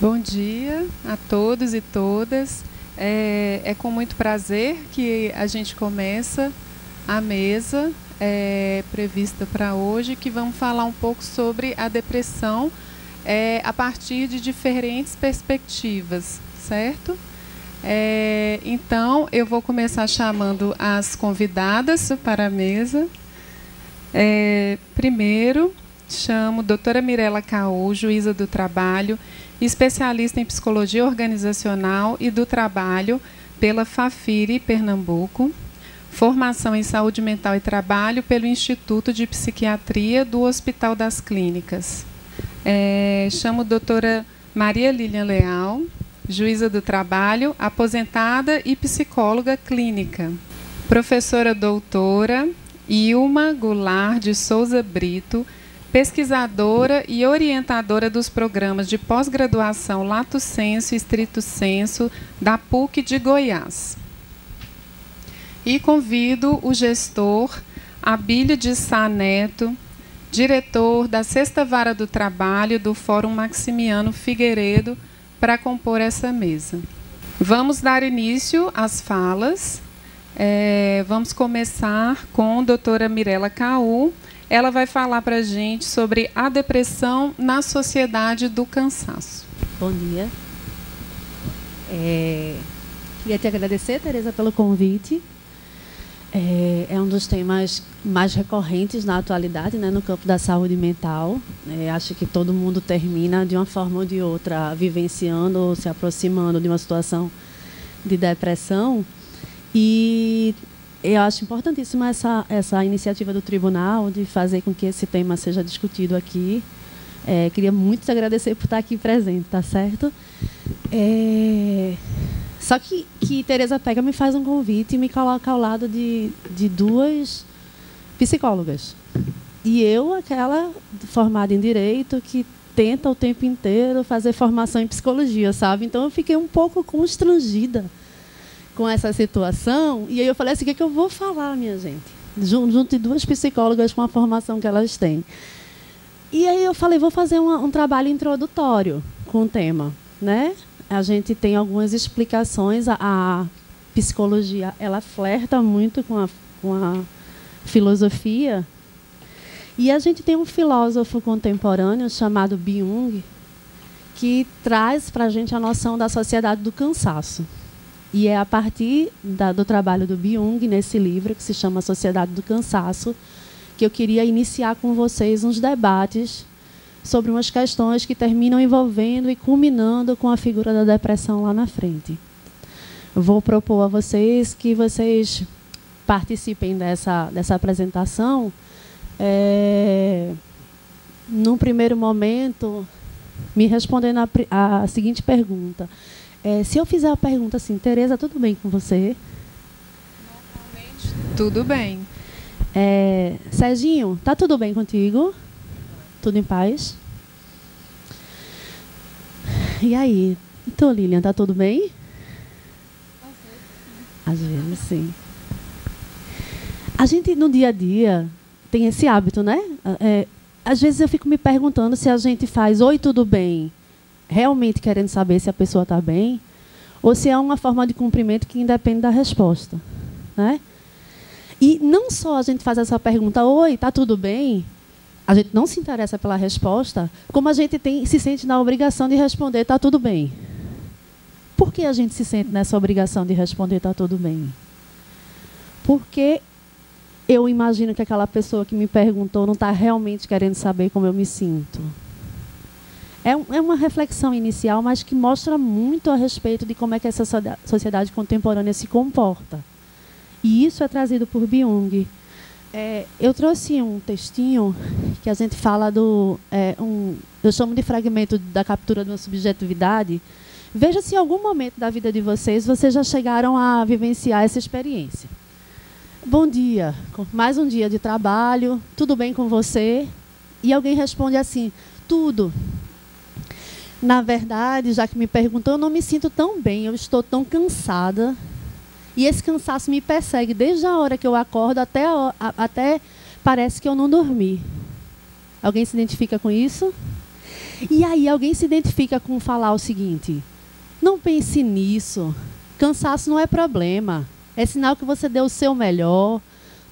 Bom dia a todos e todas. É com muito prazer que a gente começa a mesa prevista para hoje, que vamos falar um pouco sobre a depressão a partir de diferentes perspectivas, certo? Então, eu vou começar chamando as convidadas para a mesa. Primeiro, chamo a doutora Mirela Caú, juíza do trabalho, especialista em psicologia organizacional e do trabalho pela Fafiri, Pernambuco, formação em saúde mental e trabalho pelo Instituto de Psiquiatria do Hospital das Clínicas. Chamo a doutora Maria Lilian Leal, juíza do trabalho, aposentada e psicóloga clínica. Professora doutora Ilma Goulart de Souza Brito, pesquisadora e orientadora dos programas de pós-graduação Lato Sensu e Stricto Sensu da PUC de Goiás. E convido o gestor Abílio de Sá Neto, diretor da 6ª Vara do Trabalho do Fórum Maximiano Figueiredo, para compor essa mesa. Vamos dar início às falas. Vamos começar com a doutora Mirela Caú. Ela vai falar para a gente sobre a depressão na sociedade do cansaço. Bom dia. Queria te agradecer, Tereza, pelo convite. É um dos temas mais recorrentes na atualidade, né, no campo da saúde mental. Acho que todo mundo termina, de uma forma ou de outra, vivenciando ou se aproximando de uma situação de depressão. E eu acho importantíssima essa iniciativa do tribunal de fazer com que esse tema seja discutido aqui. Queria muito te agradecer por estar aqui presente, tá certo? Só que Tereza pega, me faz um convite e me coloca ao lado de duas psicólogas. E eu, aquela formada em Direito, que tenta o tempo inteiro fazer formação em Psicologia, sabe? Então, eu fiquei um pouco constrangida com essa situação, e aí eu falei assim, o que eu vou falar, minha gente? Junto de duas psicólogas com a formação que elas têm. E aí eu falei, vou fazer um trabalho introdutório com o tema, né? A gente tem algumas explicações, a psicologia, ela flerta muito com a filosofia, e a gente tem um filósofo contemporâneo chamado Byung, que traz para a gente a noção da sociedade do cansaço. E é a partir do trabalho do Byung, nesse livro, que se chama Sociedade do Cansaço, que eu queria iniciar com vocês uns debates sobre umas questões que terminam envolvendo e culminando com a figura da depressão lá na frente. Eu vou propor a vocês que vocês participem dessa apresentação. Num primeiro momento, me respondendo a seguinte pergunta. Se eu fizer a pergunta assim, Tereza, tudo bem com você? Normalmente, tudo bem. Serginho, tá tudo bem contigo? Tudo em paz? E aí? Então, Lilian, tá tudo bem? Às vezes, sim. A gente, no dia a dia, tem esse hábito, né? Às vezes eu fico me perguntando se a gente faz oi, tudo bem, realmente querendo saber se a pessoa está bem, ou se é uma forma de cumprimento que independe da resposta, né? E não só a gente faz essa pergunta, oi, está tudo bem? A gente não se interessa pela resposta, como a gente se sente na obrigação de responder, está tudo bem. Por que a gente se sente nessa obrigação de responder, está tudo bem? Porque eu imagino que aquela pessoa que me perguntou não está realmente querendo saber como eu me sinto. É uma reflexão inicial, mas que mostra muito a respeito de como é que essa sociedade contemporânea se comporta. E isso é trazido por Byung. Eu trouxe um textinho que a gente fala eu chamo de fragmento da captura de uma subjetividade. Veja se em algum momento da vida de vocês já chegaram a vivenciar essa experiência. Bom dia, mais um dia de trabalho, tudo bem com você? E alguém responde assim, tudo. Na verdade, já que me perguntou, eu não me sinto tão bem, eu estou tão cansada. E esse cansaço me persegue desde a hora que eu acordo até parece que eu não dormi. Alguém se identifica com isso? E aí alguém se identifica com falar o seguinte: não pense nisso, cansaço não é problema, é sinal que você deu o seu melhor,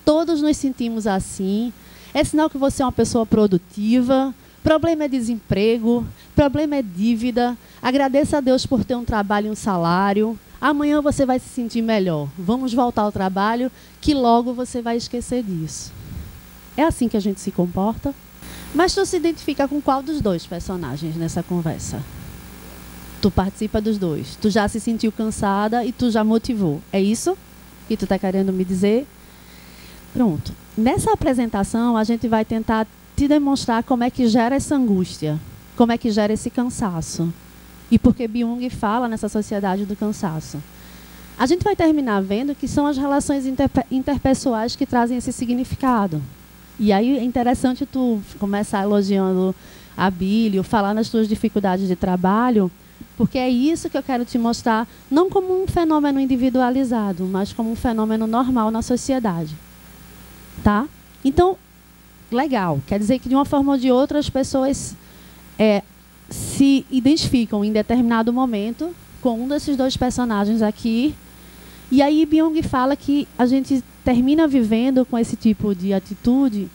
todos nos sentimos assim, é sinal que você é uma pessoa produtiva, problema é desemprego, problema é dívida, agradeça a Deus por ter um trabalho e um salário, amanhã você vai se sentir melhor, vamos voltar ao trabalho que logo você vai esquecer disso. É assim que a gente se comporta? Mas tu se identifica com qual dos dois personagens nessa conversa? Tu participa dos dois. Tu já se sentiu cansada e tu já motivou. É isso que tu está querendo me dizer? Pronto. Nessa apresentação, a gente vai tentar te demonstrar como é que gera essa angústia, como é que gera esse cansaço. E por que Byung fala nessa sociedade do cansaço. A gente vai terminar vendo que são as relações interpessoais que trazem esse significado. E aí é interessante tu começar elogiando a Bíblia, falar nas tuas dificuldades de trabalho, porque é isso que eu quero te mostrar, não como um fenômeno individualizado, mas como um fenômeno normal na sociedade. Tá? Então, legal. Quer dizer que, de uma forma ou de outra, as pessoas se identificam em determinado momento com um desses dois personagens aqui. E aí Byung fala que a gente termina vivendo com esse tipo de atitude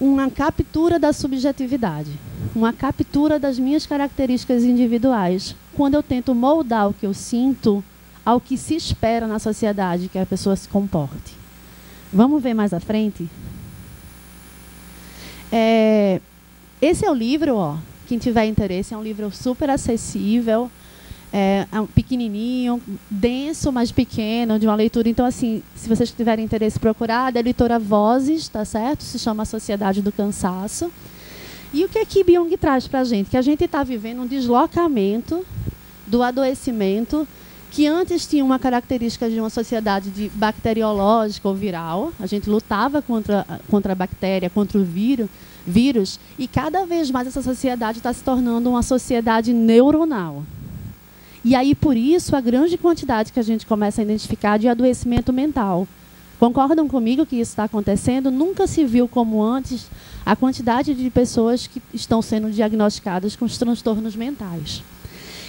uma captura da subjetividade, uma captura das minhas características individuais, quando eu tento moldar o que eu sinto ao que se espera na sociedade que a pessoa se comporte. Vamos ver mais à frente? Esse é o livro, ó. Quem tiver interesse, é um livro super acessível, é um pequenininho, denso, mas pequeno, de uma leitura. Então, assim, se vocês tiverem interesse, procurar, da editora Vozes, tá certo? Se chama A Sociedade do Cansaço. E o que é que Byung traz para a gente? Que a gente está vivendo um deslocamento do adoecimento, que antes tinha uma característica de uma sociedade bacteriológica ou viral. A gente lutava contra a bactéria, contra o vírus, e cada vez mais essa sociedade está se tornando uma sociedade neuronal. E aí, por isso, a grande quantidade que a gente começa a identificar de adoecimento mental. Concordam comigo que isso está acontecendo? Nunca se viu como antes a quantidade de pessoas que estão sendo diagnosticadas com os transtornos mentais.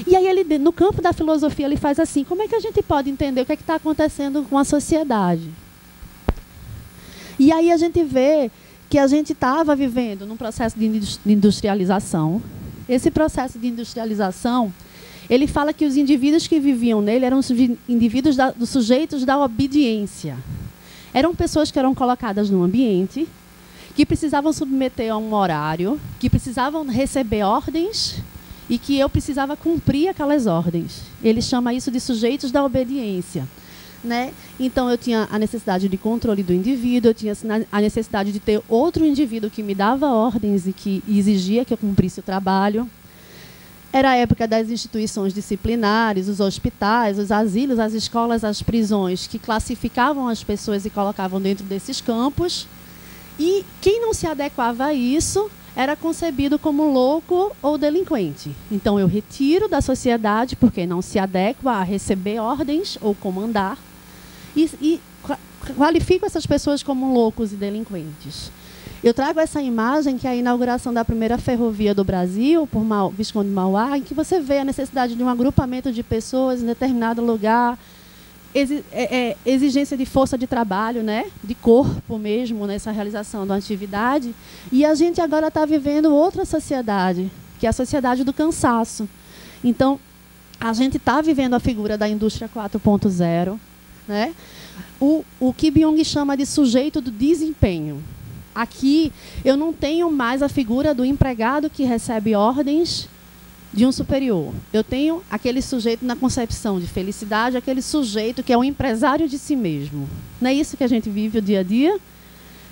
E aí, ele, no campo da filosofia, ele faz assim: como é que a gente pode entender o que é que está acontecendo com a sociedade? E aí a gente vê que a gente estava vivendo num processo de industrialização. Esse processo de industrialização, ele fala que os indivíduos que viviam nele eram os indivíduos dos sujeitos da obediência. Eram pessoas que eram colocadas num ambiente, que precisavam submeter a um horário, que precisavam receber ordens e que eu precisava cumprir aquelas ordens. Ele chama isso de sujeitos da obediência. Né? Então, eu tinha a necessidade de controle do indivíduo, eu tinha a necessidade de ter outro indivíduo que me dava ordens e que exigia que eu cumprisse o trabalho. Era a época das instituições disciplinares, os hospitais, os asilos, as escolas, as prisões, que classificavam as pessoas e colocavam dentro desses campos. E quem não se adequava a isso era concebido como louco ou delinquente. Então, eu retiro da sociedade porque não se adequa a receber ordens ou comandar e qualifico essas pessoas como loucos e delinquentes. Eu trago essa imagem, que é a inauguração da primeira ferrovia do Brasil, por Visconde de Mauá, em que você vê a necessidade de um agrupamento de pessoas em determinado lugar, exigência de força de trabalho, né? De corpo mesmo, nessa realização da atividade. E a gente agora está vivendo outra sociedade, que é a sociedade do cansaço. Então, a gente está vivendo a figura da indústria 4.0, né? O que Byung chama de sujeito do desempenho. Aqui, eu não tenho mais a figura do empregado que recebe ordens de um superior. Eu tenho aquele sujeito na concepção de felicidade, aquele sujeito que é um empresário de si mesmo. Não é isso que a gente vive o dia a dia?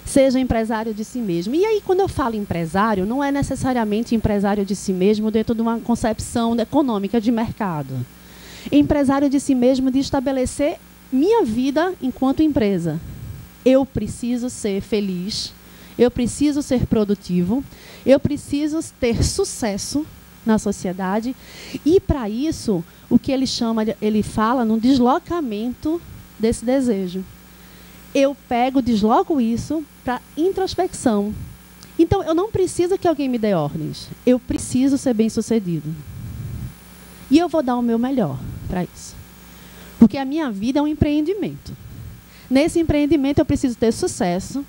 Seja empresário de si mesmo. E aí, quando eu falo empresário, não é necessariamente empresário de si mesmo dentro de uma concepção econômica de mercado. Empresário de si mesmo de estabelecer minha vida enquanto empresa. Eu preciso ser feliz, eu preciso ser produtivo, eu preciso ter sucesso na sociedade, e para isso o que ele fala no deslocamento desse desejo. Eu desloco isso para introspecção. Então, eu não preciso que alguém me dê ordens. Eu preciso ser bem-sucedido. E eu vou dar o meu melhor para isso. Porque a minha vida é um empreendimento. Nesse empreendimento, eu preciso ter sucesso.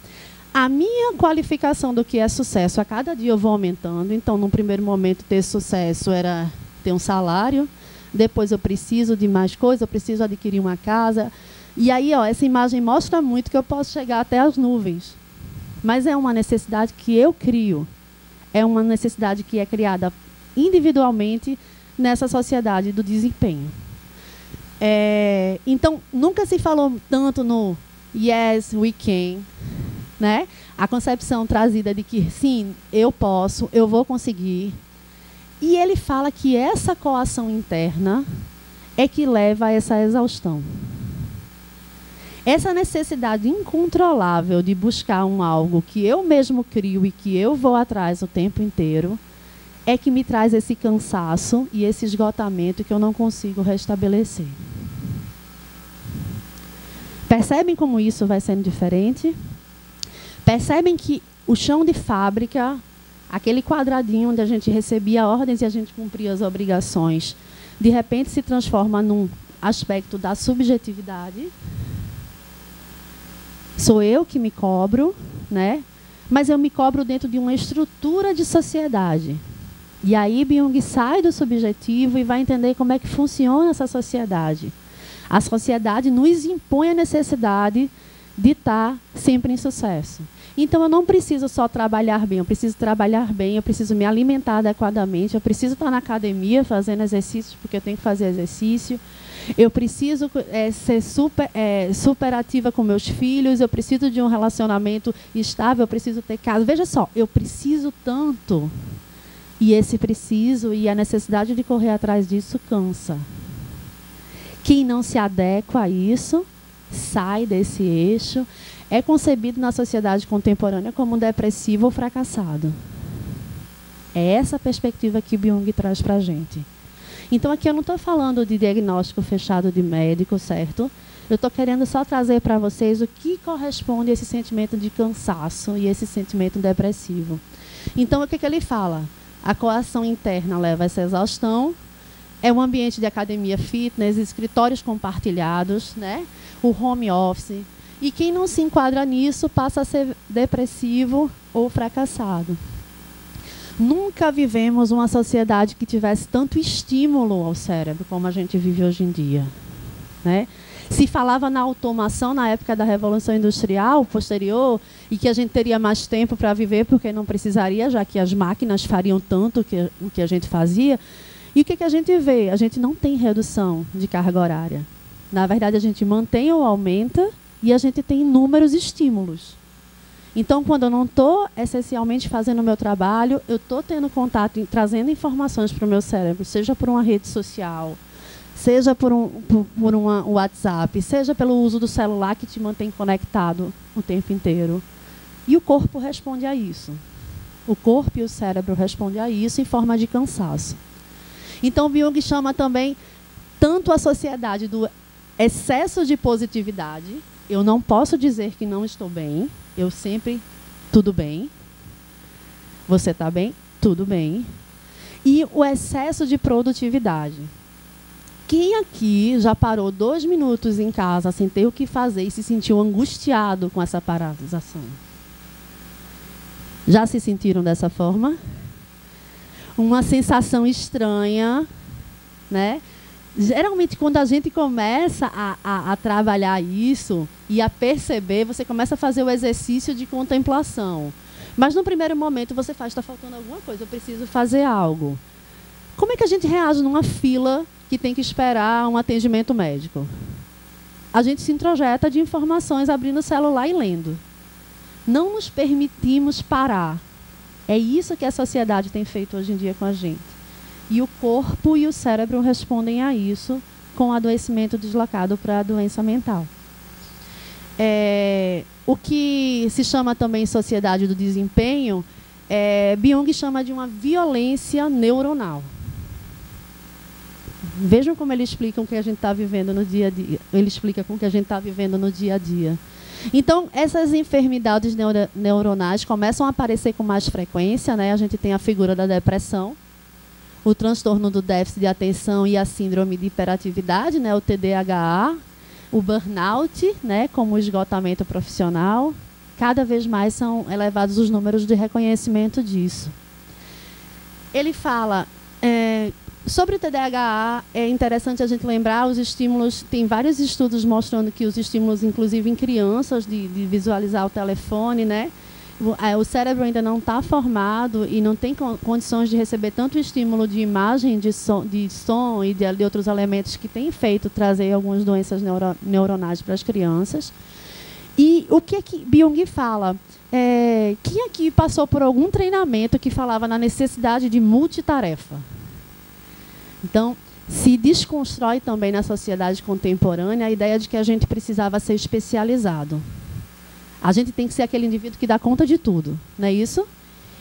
A minha qualificação do que é sucesso, a cada dia eu vou aumentando. Então, num primeiro momento, ter sucesso era ter um salário. Depois, eu preciso de mais coisas, eu preciso adquirir uma casa. E aí, ó, essa imagem mostra muito que eu posso chegar até as nuvens. Mas é uma necessidade que eu crio. É uma necessidade que é criada individualmente nessa sociedade do desempenho. Então, nunca se falou tanto no yes, we can, né? A concepção trazida de que, sim, eu posso, eu vou conseguir. E ele fala que essa coação interna é que leva a essa exaustão. Essa necessidade incontrolável de buscar algo que eu mesmo crio e que eu vou atrás o tempo inteiro é que me traz esse cansaço e esse esgotamento que eu não consigo restabelecer. Percebem como isso vai sendo diferente? Percebem que o chão de fábrica, aquele quadradinho onde a gente recebia ordens e a gente cumpria as obrigações, de repente se transforma num aspecto da subjetividade. Sou eu que me cobro, né? Mas eu me cobro dentro de uma estrutura de sociedade. E aí Byung sai do subjetivo e vai entender como é que funciona essa sociedade. A sociedade nos impõe a necessidade de estar sempre em sucesso. Então, eu não preciso só trabalhar bem, eu preciso trabalhar bem, eu preciso me alimentar adequadamente, eu preciso estar na academia fazendo exercícios, porque eu tenho que fazer exercício. Eu preciso ser super ativa com meus filhos, eu preciso de um relacionamento estável, eu preciso ter casa. Veja só, eu preciso tanto. E esse preciso e a necessidade de correr atrás disso cansa. Quem não se adequa a isso, sai desse eixo, é concebido na sociedade contemporânea como um depressivo ou fracassado. É essa perspectiva que Byung traz para a gente. Então, aqui eu não estou falando de diagnóstico fechado de médico, certo? Eu estou querendo só trazer para vocês o que corresponde a esse sentimento de cansaço e esse sentimento depressivo. Então, o que ele fala? A coação interna leva a essa exaustão, é um ambiente de academia fitness, escritórios compartilhados, né? O home office. E quem não se enquadra nisso passa a ser depressivo ou fracassado. Nunca vivemos uma sociedade que tivesse tanto estímulo ao cérebro como a gente vive hoje em dia, né? Se falava na automação na época da Revolução Industrial posterior e que a gente teria mais tempo para viver porque não precisaria, já que as máquinas fariam tanto o que a gente fazia. E o que a gente vê? A gente não tem redução de carga horária. Na verdade, a gente mantém ou aumenta e a gente tem inúmeros estímulos. Então, quando eu não estou essencialmente fazendo o meu trabalho, eu estou tendo contato, trazendo informações para o meu cérebro, seja por uma rede social, seja por um WhatsApp, seja pelo uso do celular que te mantém conectado o tempo inteiro. E o corpo responde a isso. O corpo e o cérebro respondem a isso em forma de cansaço. Então, Byung chama também tanto a sociedade do excesso de positividade. Eu não posso dizer que não estou bem. Eu sempre, tudo bem. Você está bem? Tudo bem. E o excesso de produtividade. Quem aqui já parou 2 minutos em casa sem ter o que fazer e se sentiu angustiado com essa paralisação? Já se sentiram dessa forma? Uma sensação estranha, né? Geralmente, quando a gente começa a trabalhar isso e a perceber, você começa a fazer o exercício de contemplação. Mas, no primeiro momento, você faz, está faltando alguma coisa, eu preciso fazer algo. Como é que a gente reage numa fila que tem que esperar um atendimento médico? A gente se introjeta de informações, abrindo o celular e lendo. Não nos permitimos parar. É isso que a sociedade tem feito hoje em dia com a gente. E o corpo e o cérebro respondem a isso com adoecimento deslocado para a doença mental. O que se chama também sociedade do desempenho, Byung chama de uma violência neuronal. Vejam como ele explica o que a gente está vivendo no dia a dia. Ele explica com o que a gente está vivendo no dia a dia. Então, essas enfermidades neuronais começam a aparecer com mais frequência, né? A gente tem a figura da depressão, o transtorno do déficit de atenção e a síndrome de hiperatividade, né? O TDAH, o burnout, né? Como o esgotamento profissional. Cada vez mais são elevados os números de reconhecimento disso. Ele fala... sobre o TDAH, é interessante a gente lembrar os estímulos, tem vários estudos mostrando que os estímulos, inclusive em crianças, de visualizar o telefone, né? O cérebro ainda não está formado e não tem condições de receber tanto estímulo de imagem, de som e de outros elementos que tem feito trazer algumas doenças neuronais para as crianças. E o que Byung fala? Quem aqui passou por algum treinamento que falava na necessidade de multitarefa? Então, se desconstrói também na sociedade contemporânea a ideia de que a gente precisava ser especializado. A gente tem que ser aquele indivíduo que dá conta de tudo, não é isso?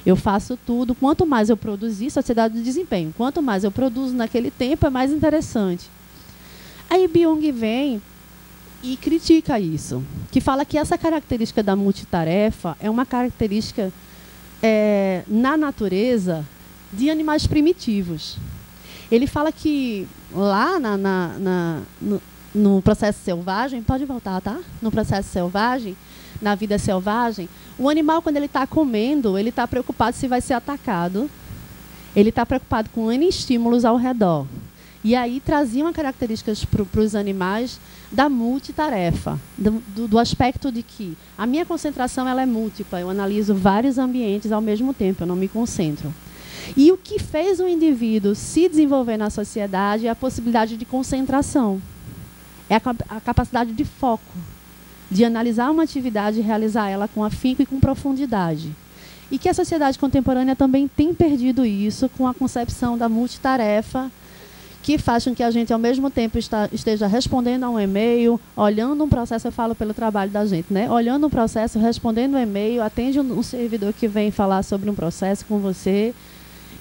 Eu faço tudo. Quanto mais eu produzir, sociedade do desempenho. Quanto mais eu produzo naquele tempo, é mais interessante. Aí Byung vem e critica isso, que fala que essa característica da multitarefa é uma característica na natureza de animais primitivos. Ele fala que lá no processo selvagem, pode voltar, tá? No processo selvagem, na vida selvagem, o animal, quando ele está comendo, ele está preocupado se vai ser atacado. Ele está preocupado com N estímulos ao redor. E aí traziam características para os animais da multitarefa, do aspecto de que a minha concentração ela é múltipla, eu analiso vários ambientes ao mesmo tempo, eu não me concentro. E o que fez o indivíduo se desenvolver na sociedade é a possibilidade de concentração. É a capacidade de foco, de analisar uma atividade e realizar ela com afinco e com profundidade. E que a sociedade contemporânea também tem perdido isso com a concepção da multitarefa, que faz com que a gente, ao mesmo tempo, esteja respondendo a um e-mail, olhando um processo, eu falo pelo trabalho da gente, né? Olhando um processo, respondendo um e-mail, atende um servidor que vem falar sobre um processo com você.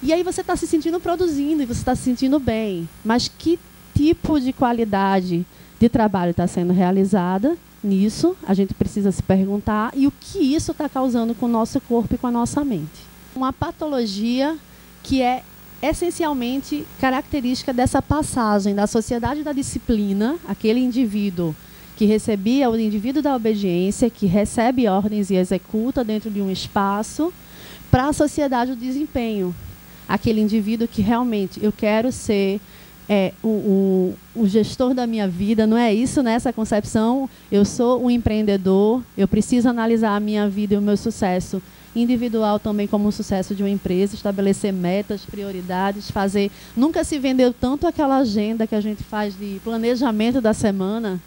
E aí você está se sentindo produzindo e você está se sentindo bem. Mas que tipo de qualidade de trabalho está sendo realizada nisso? A gente precisa se perguntar. E o que isso está causando com o nosso corpo e com a nossa mente? Uma patologia que é essencialmente característica dessa passagem da sociedade da disciplina, aquele indivíduo que recebia, o indivíduo da obediência, que recebe ordens e executa dentro de um espaço, para a sociedade do desempenho. Aquele indivíduo que realmente eu quero ser o gestor da minha vida, não é isso, né? Essa concepção, eu sou um empreendedor, eu preciso analisar a minha vida e o meu sucesso individual também como um sucesso de uma empresa, estabelecer metas, prioridades, fazer... Nunca se vendeu tanto aquela agenda que a gente faz de planejamento da semana,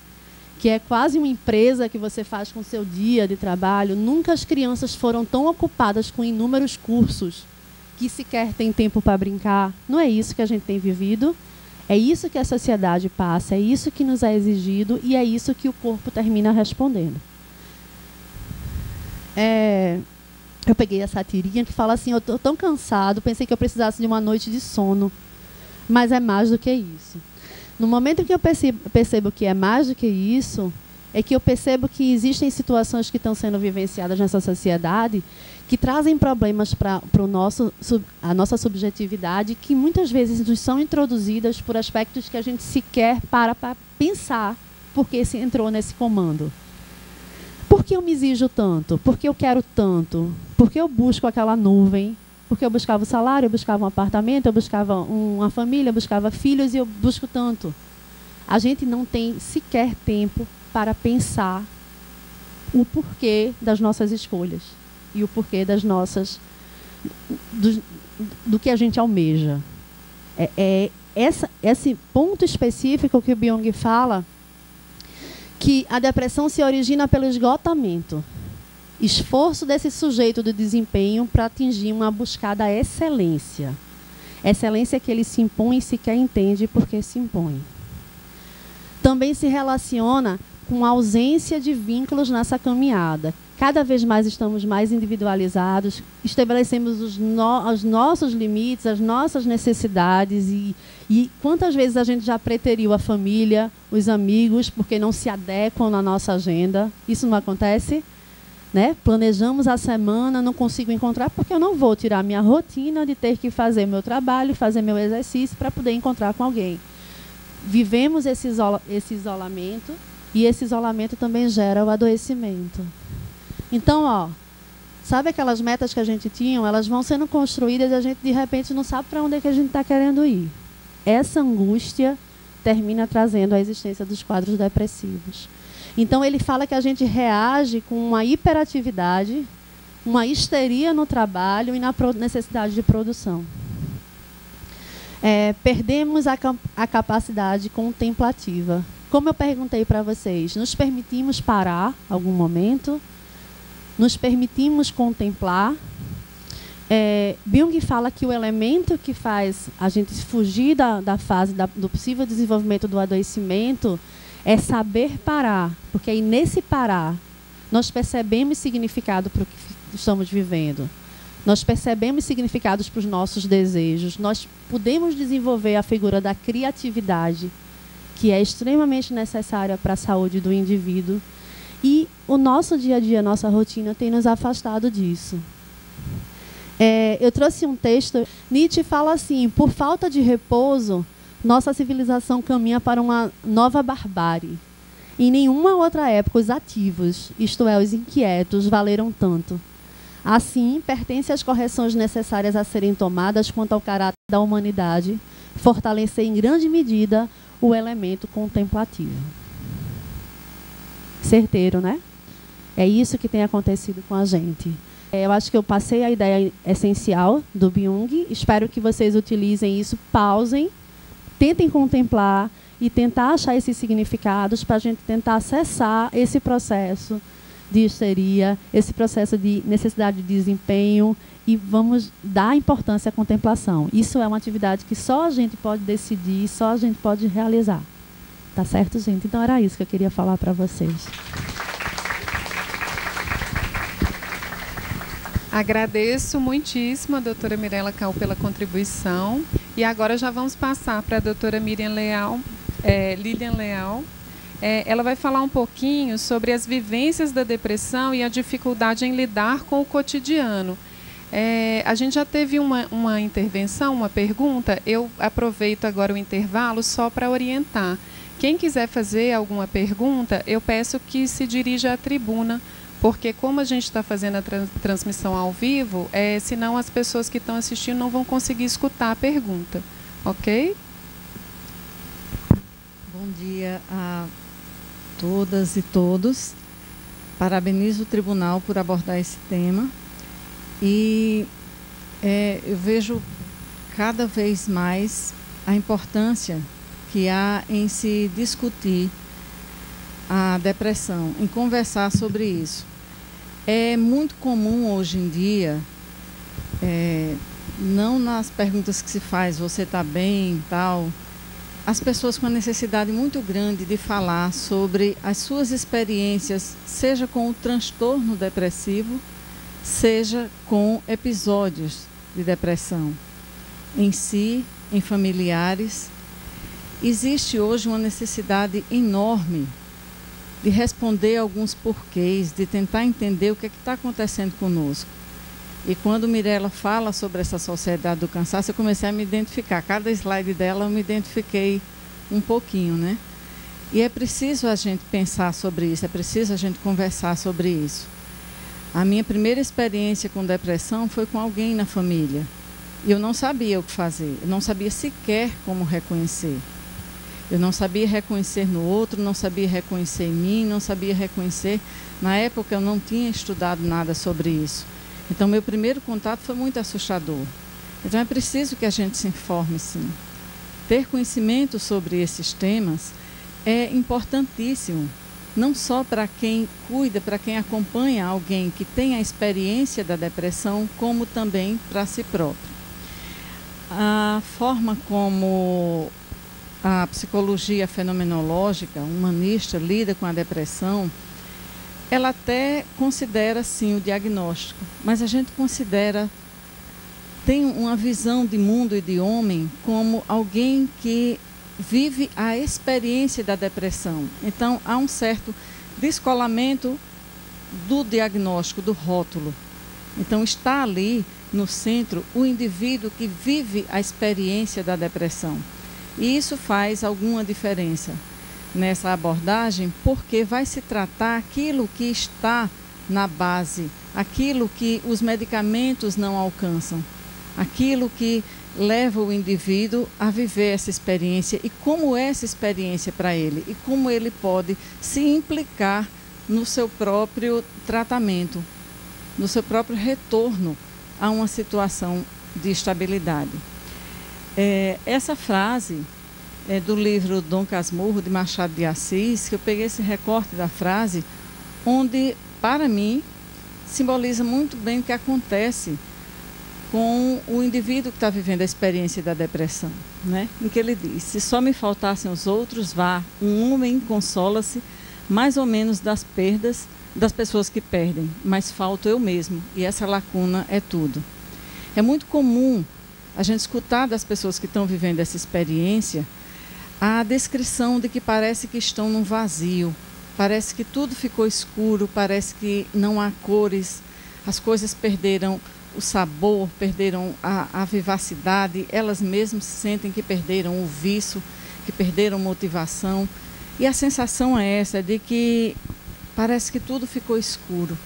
que é quase uma empresa que você faz com o seu dia de trabalho. Nunca as crianças foram tão ocupadas com inúmeros cursos que sequer tem tempo para brincar. Não é isso que a gente tem vivido. É isso que a sociedade passa, é isso que nos é exigido e é isso que o corpo termina respondendo. Eu peguei essa tirinha que fala assim, eu estou tão cansado, pensei que eu precisasse de uma noite de sono, mas é mais do que isso. No momento que eu percebo que é mais do que isso, é que eu percebo que existem situações que estão sendo vivenciadas nessa sociedade que trazem problemas para a nossa subjetividade, que muitas vezes nos são introduzidas por aspectos que a gente sequer para pensar por que se entrou nesse comando. Por que eu me exijo tanto? Por que eu quero tanto? Por que eu busco aquela nuvem? Porque eu buscava o salário, eu buscava um apartamento, eu buscava uma família, eu buscava filhos e eu busco tanto. A gente não tem sequer tempo para pensar o porquê das nossas escolhas e o porquê das nossas do que a gente almeja. Esse ponto específico que o Byung fala, que a depressão se origina pelo esgotamento, esforço desse sujeito do desempenho para atingir uma buscada excelência. Excelência que ele se impõe e sequer entende por que se impõe. Também se relaciona com a ausência de vínculos nessa caminhada. Cada vez mais estamos mais individualizados, estabelecemos os nossos limites, as nossas necessidades e quantas vezes a gente já preteriu a família, os amigos, porque não se adequam na nossa agenda. Isso não acontece? Né? Planejamos a semana, não consigo encontrar porque eu não vou tirar minha rotina de ter que fazer meu trabalho, fazer meu exercício para poder encontrar com alguém. Vivemos esse isolamento e esse isolamento também gera o adoecimento. Então, ó, sabe aquelas metas que a gente tinha? Elas vão sendo construídas e a gente, de repente, não sabe para onde é que a gente está querendo ir. Essa angústia termina trazendo a existência dos quadros depressivos. Então, ele fala que a gente reage com uma hiperatividade, uma histeria no trabalho e na necessidade de produção. Perdemos a capacidade contemplativa. Como eu perguntei para vocês, nos permitimos parar algum momento? Nos permitimos contemplar? Byung fala que o elemento que faz a gente fugir da fase do possível desenvolvimento do adoecimento é saber parar, porque aí nesse parar nós percebemos significado para o que estamos vivendo. Nós percebemos significados para os nossos desejos. Nós podemos desenvolver a figura da criatividade, que é extremamente necessária para a saúde do indivíduo. E o nosso dia a dia, a nossa rotina tem nos afastado disso. Eu trouxe um texto. Nietzsche fala assim: por falta de repouso, nossa civilização caminha para uma nova barbárie. Em nenhuma outra época os ativos, isto é, os inquietos, valeram tanto. Assim, pertence às correções necessárias a serem tomadas quanto ao caráter da humanidade, fortalecer em grande medida o elemento contemplativo. Certeiro, né? É isso que tem acontecido com a gente. Eu acho que eu passei a ideia essencial do Byung. Espero que vocês utilizem isso, pausem, tentem contemplar e tentar achar esses significados para a gente tentar acessar esse processo de histeria, esse processo de necessidade de desempenho, e vamos dar importância à contemplação. Isso é uma atividade que só a gente pode decidir, só a gente pode realizar. Tá certo, gente? Então era isso que eu queria falar para vocês. Agradeço muitíssimo a doutora Mirela Cao pela contribuição. E agora já vamos passar para a doutora Lilian Leal. Ela vai falar um pouquinho sobre as vivências da depressão e a dificuldade em lidar com o cotidiano. A gente já teve uma intervenção, uma pergunta. Eu aproveito agora o intervalo só para orientar. Quem quiser fazer alguma pergunta, eu peço que se dirija à tribuna, porque como a gente está fazendo a transmissão ao vivo, senão as pessoas que estão assistindo não vão conseguir escutar a pergunta. Ok? Bom dia a todas e todos. Parabenizo o tribunal por abordar esse tema. E eu vejo cada vez mais a importância que há em se discutir a depressão, em conversar sobre isso. É muito comum hoje em dia, não nas perguntas que se faz, você está bem, tal, as pessoas com a necessidade muito grande de falar sobre as suas experiências, seja com o transtorno depressivo, seja com episódios de depressão, em si, em familiares. Existe hoje uma necessidade enorme de responder alguns porquês, de tentar entender o que está acontecendo conosco. E quando Mirela fala sobre essa sociedade do cansaço, eu comecei a me identificar. Cada slide dela eu me identifiquei um pouquinho, né? E é preciso a gente pensar sobre isso, é preciso a gente conversar sobre isso. A minha primeira experiência com depressão foi com alguém na família. E eu não sabia o que fazer, eu não sabia sequer como reconhecer. Eu não sabia reconhecer no outro, não sabia reconhecer em mim, não sabia reconhecer. Na época eu não tinha estudado nada sobre isso. Então meu primeiro contato foi muito assustador. Então é preciso que a gente se informe, sim. Ter conhecimento sobre esses temas é importantíssimo, não só para quem cuida, para quem acompanha alguém que tem a experiência da depressão, como também para si próprio. A forma como a psicologia fenomenológica, humanista, lida com a depressão ela até considera, sim, o diagnóstico, mas a gente tem uma visão de mundo e de homem como alguém que vive a experiência da depressão. Então, há um certo descolamento do diagnóstico, do rótulo. Então, está ali no centro o indivíduo que vive a experiência da depressão. E isso faz alguma diferença nessa abordagem, porque vai se tratar aquilo que está na base, aquilo que os medicamentos não alcançam, aquilo que leva o indivíduo a viver essa experiência e como é essa experiência para ele e como ele pode se implicar no seu próprio tratamento, no seu próprio retorno a uma situação de estabilidade. Essa frase é do livro Dom Casmurro, de Machado de Assis, que eu peguei esse recorte da frase, onde, para mim, simboliza muito bem o que acontece com o indivíduo que está vivendo a experiência da depressão, né? Em que ele diz: se só me faltassem os outros, vá, um homem consola-se mais ou menos das perdas das pessoas que perdem, mas falto eu mesmo, e essa lacuna é tudo. É muito comum a gente escutar das pessoas que estão vivendo essa experiência a descrição de que parece que estão num vazio, parece que tudo ficou escuro, parece que não há cores, as coisas perderam o sabor, perderam a vivacidade, elas mesmas sentem que perderam o vício, que perderam motivação. E a sensação é essa, de que parece que tudo ficou escuro,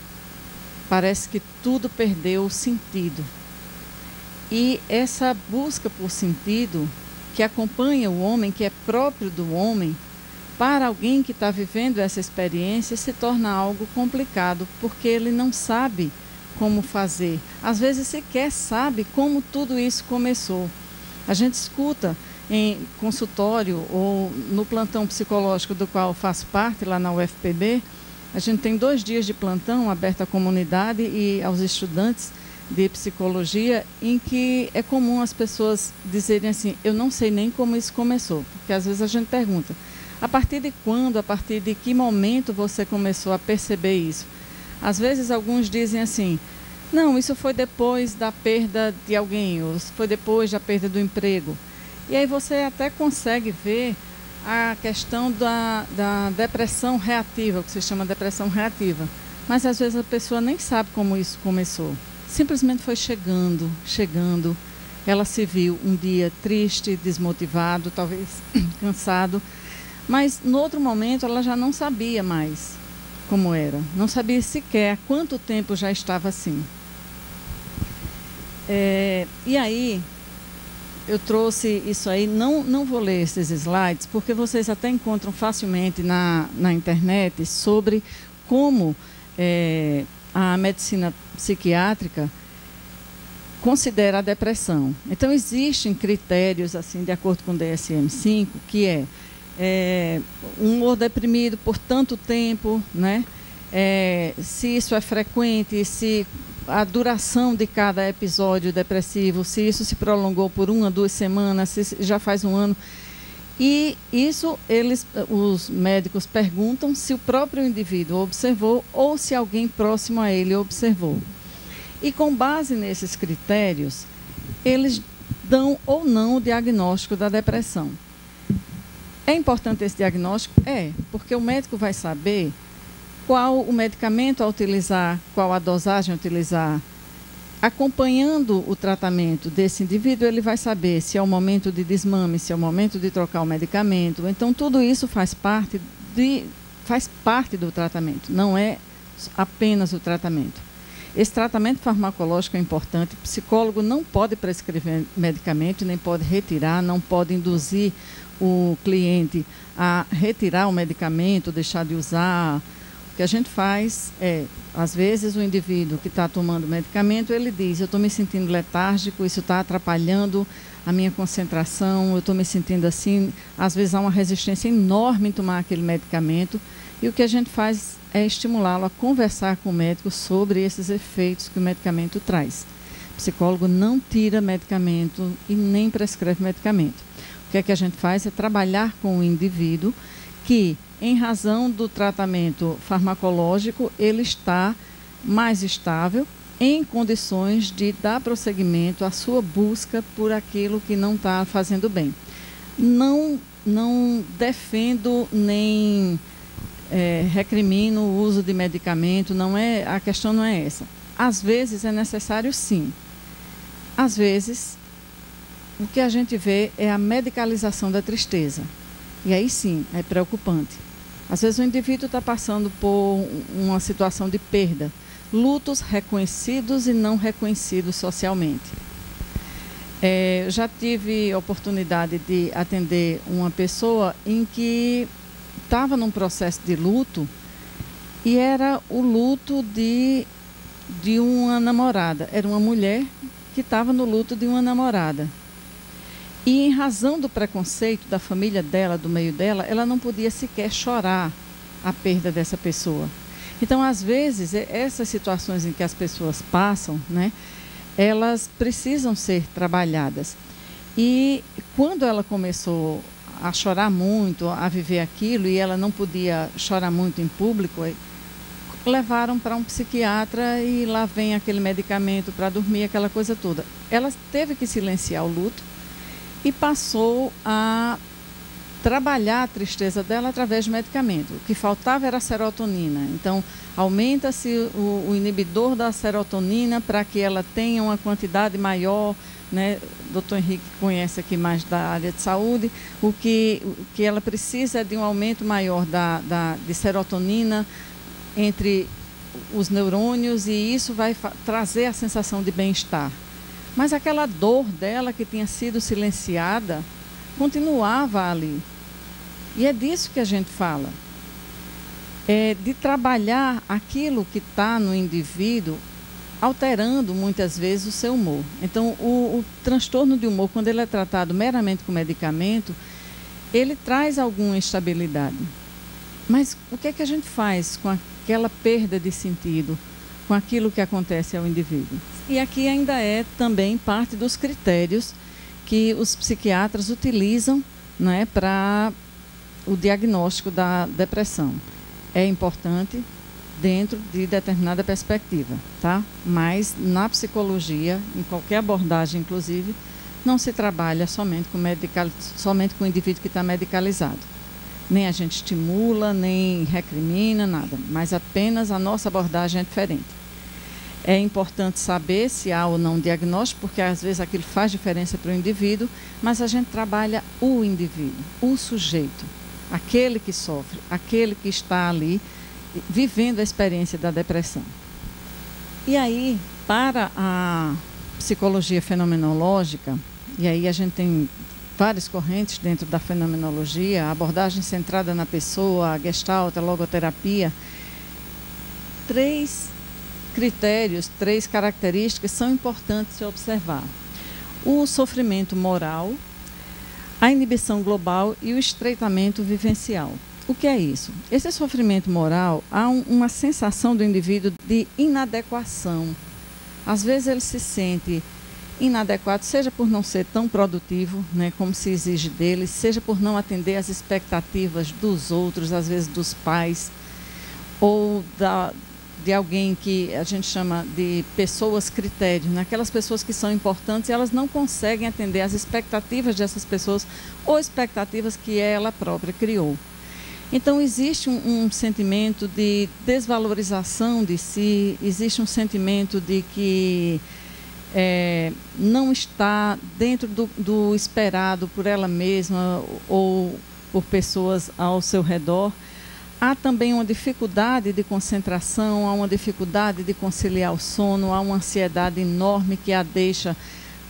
parece que tudo perdeu o sentido. E essa busca por sentido que acompanha o homem, que é próprio do homem, para alguém que está vivendo essa experiência, se torna algo complicado, porque ele não sabe como fazer. Às vezes sequer sabe como tudo isso começou. A gente escuta em consultório ou no plantão psicológico do qual eu faço parte, lá na UFPB, a gente tem 2 dias de plantão aberto à comunidade e aos estudantes de psicologia, em que é comum as pessoas dizerem assim: eu não sei nem como isso começou, porque às vezes a gente pergunta: a partir de quando, a partir de que momento você começou a perceber isso? Às vezes alguns dizem assim: não, isso foi depois da perda de alguém, ou foi depois da perda do emprego. E aí você até consegue ver a questão da depressão reativa, que se chama depressão reativa. Mas às vezes a pessoa nem sabe como isso começou. Simplesmente foi chegando. Ela se viu um dia triste, desmotivado, talvez cansado. Mas no outro momento ela já não sabia mais como era. Não sabia sequer há quanto tempo já estava assim. E aí, eu trouxe isso aí, não vou ler esses slides, porque vocês até encontram facilmente na internet sobre como a medicina psiquiátrica considera a depressão. Então, existem critérios, assim, de acordo com o DSM-5, que um humor deprimido por tanto tempo, né? Se isso é frequente, se a duração de cada episódio depressivo, se isso se prolongou por 1 a 2 semanas, se já faz 1 ano. E isso os médicos perguntam se o próprio indivíduo observou ou se alguém próximo a ele observou. E com base nesses critérios, eles dão ou não o diagnóstico da depressão. É importante esse diagnóstico? Porque o médico vai saber qual o medicamento a utilizar, qual a dosagem a utilizar. Acompanhando o tratamento desse indivíduo, ele vai saber se é o momento de desmame, se é o momento de trocar o medicamento. Então, tudo isso faz parte do tratamento, não é apenas o tratamento. Esse tratamento farmacológico é importante. O psicólogo não pode prescrever medicamento, nem pode retirar, não pode induzir o cliente a retirar o medicamento, deixar de usar. O que a gente faz às vezes, o indivíduo que está tomando medicamento, ele diz: eu estou me sentindo letárgico, isso está atrapalhando a minha concentração, eu estou me sentindo assim. Às vezes há uma resistência enorme em tomar aquele medicamento, e o que a gente faz é estimulá-lo a conversar com o médico sobre esses efeitos que o medicamento traz. O psicólogo não tira medicamento e nem prescreve medicamento. O que é que a gente faz é trabalhar com o indivíduo que em razão do tratamento farmacológico, ele está mais estável, em condições de dar prosseguimento à sua busca por aquilo que não está fazendo bem. Não defendo nem recrimino o uso de medicamento, a questão não é essa. Às vezes é necessário sim. Às vezes, o que a gente vê é a medicalização da tristeza. E aí sim, é preocupante. Às vezes o indivíduo está passando por uma situação de perda, lutos reconhecidos e não reconhecidos socialmente. Já tive a oportunidade de atender uma pessoa em que estava num processo de luto e era o luto de uma namorada. Era uma mulher que estava no luto de uma namorada. E em razão do preconceito da família dela, do meio dela, ela não podia sequer chorar a perda dessa pessoa. Então, às vezes, essas situações em que as pessoas passam, né, elas precisam ser trabalhadas. E quando ela começou a chorar muito, a viver aquilo, e ela não podia chorar muito em público, levaram para um psiquiatra e lá vem aquele medicamento para dormir, aquela coisa toda. Ela teve que silenciar o luto e passou a trabalhar a tristeza dela através de medicamento. O que faltava era a serotonina. Então, aumenta-se o inibidor da serotonina para que ela tenha uma quantidade maior, né? O doutor Henrique conhece aqui mais da área de saúde. O que ela precisa é de um aumento maior de serotonina entre os neurônios e isso vai trazer a sensação de bem-estar. Mas aquela dor dela que tinha sido silenciada continuava ali. E é disso que a gente fala. De trabalhar aquilo que está no indivíduo, alterando muitas vezes o seu humor. Então, o transtorno de humor, quando ele é tratado meramente com medicamento, ele traz alguma instabilidade. Mas o que é que a gente faz com aquela perda de sentido, com aquilo que acontece ao indivíduo? E aqui ainda é também parte dos critérios que os psiquiatras utilizam, né, para o diagnóstico da depressão. É importante dentro de determinada perspectiva, tá? Mas na psicologia, em qualquer abordagem, inclusive, não se trabalha somente com o indivíduo que está medicalizado. Nem a gente estimula, nem recrimina, nada. Mas apenas a nossa abordagem é diferente. É importante saber se há ou não diagnóstico, porque às vezes aquilo faz diferença para o indivíduo, mas a gente trabalha o indivíduo, o sujeito, aquele que sofre, aquele que está ali vivendo a experiência da depressão. E aí, para a psicologia fenomenológica, e aí a gente tem várias correntes dentro da fenomenologia, a abordagem centrada na pessoa, a gestalt, a logoterapia, 3 critérios, 3 características são importantes de observar. O sofrimento moral, a inibição global e o estreitamento vivencial. O que é isso? Esse sofrimento moral, há uma sensação do indivíduo de inadequação. Às vezes ele se sente inadequado, seja por não ser tão produtivo, né, como se exige dele, seja por não atender às expectativas dos outros, às vezes dos pais, ou de alguém que a gente chama de pessoas critério, né? Aquelas pessoas que são importantes e elas não conseguem atender às expectativas dessas pessoas ou expectativas que ela própria criou. Então, existe um sentimento de desvalorização de si, existe um sentimento de que não está dentro do esperado por ela mesma ou por pessoas ao seu redor. Há também uma dificuldade de concentração, há uma dificuldade de conciliar o sono, há uma ansiedade enorme que a deixa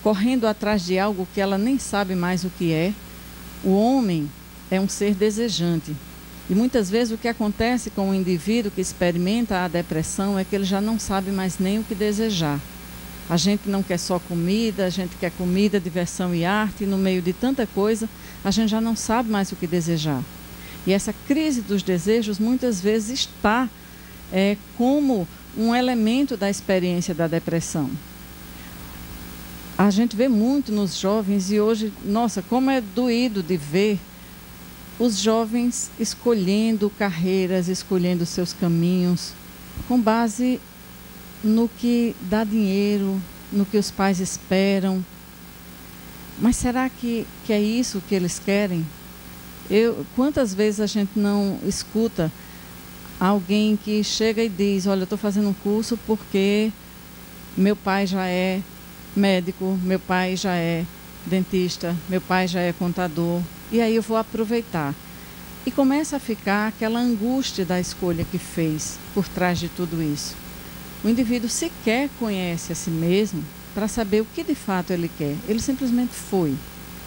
correndo atrás de algo que ela nem sabe mais o que é. O homem é um ser desejante. E muitas vezes o que acontece com o indivíduo que experimenta a depressão é que ele já não sabe mais nem o que desejar. A gente não quer só comida, a gente quer comida, diversão e arte, e no meio de tanta coisa, a gente já não sabe mais o que desejar. E essa crise dos desejos muitas vezes está como um elemento da experiência da depressão. A gente vê muito nos jovens e hoje, nossa, como é doído de ver os jovens escolhendo carreiras, escolhendo seus caminhos, com base no que dá dinheiro, no que os pais esperam. Mas será que é isso que eles querem? Quantas vezes a gente não escuta alguém que chega e diz, olha, eu estou fazendo um curso porque meu pai já é médico, meu pai já é dentista, meu pai já é contador, e aí eu vou aproveitar. E começa a ficar aquela angústia da escolha que fez por trás de tudo isso. O indivíduo sequer conhece a si mesmo para saber o que de fato ele quer. Ele simplesmente foi,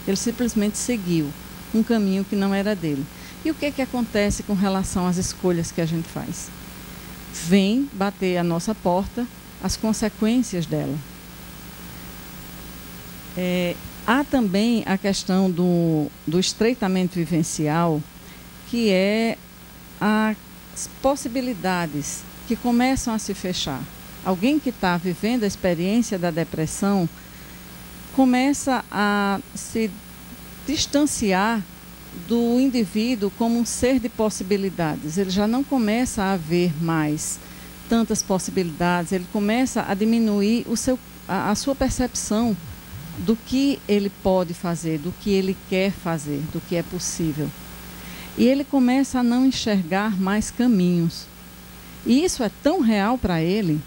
ele simplesmente seguiu um caminho que não era dele. E o que acontece com relação às escolhas que a gente faz? Vem bater à nossa porta as consequências dela. Há também a questão do estreitamento vivencial, que é as possibilidades que começam a se fechar. Alguém que está vivendo a experiência da depressão começa a se distanciar do indivíduo como um ser de possibilidades. Ele já não começa a ver mais tantas possibilidades, ele começa a diminuir a sua percepção do que ele pode fazer, do que ele quer fazer, do que é possível. E ele começa a não enxergar mais caminhos. E isso é tão real para ele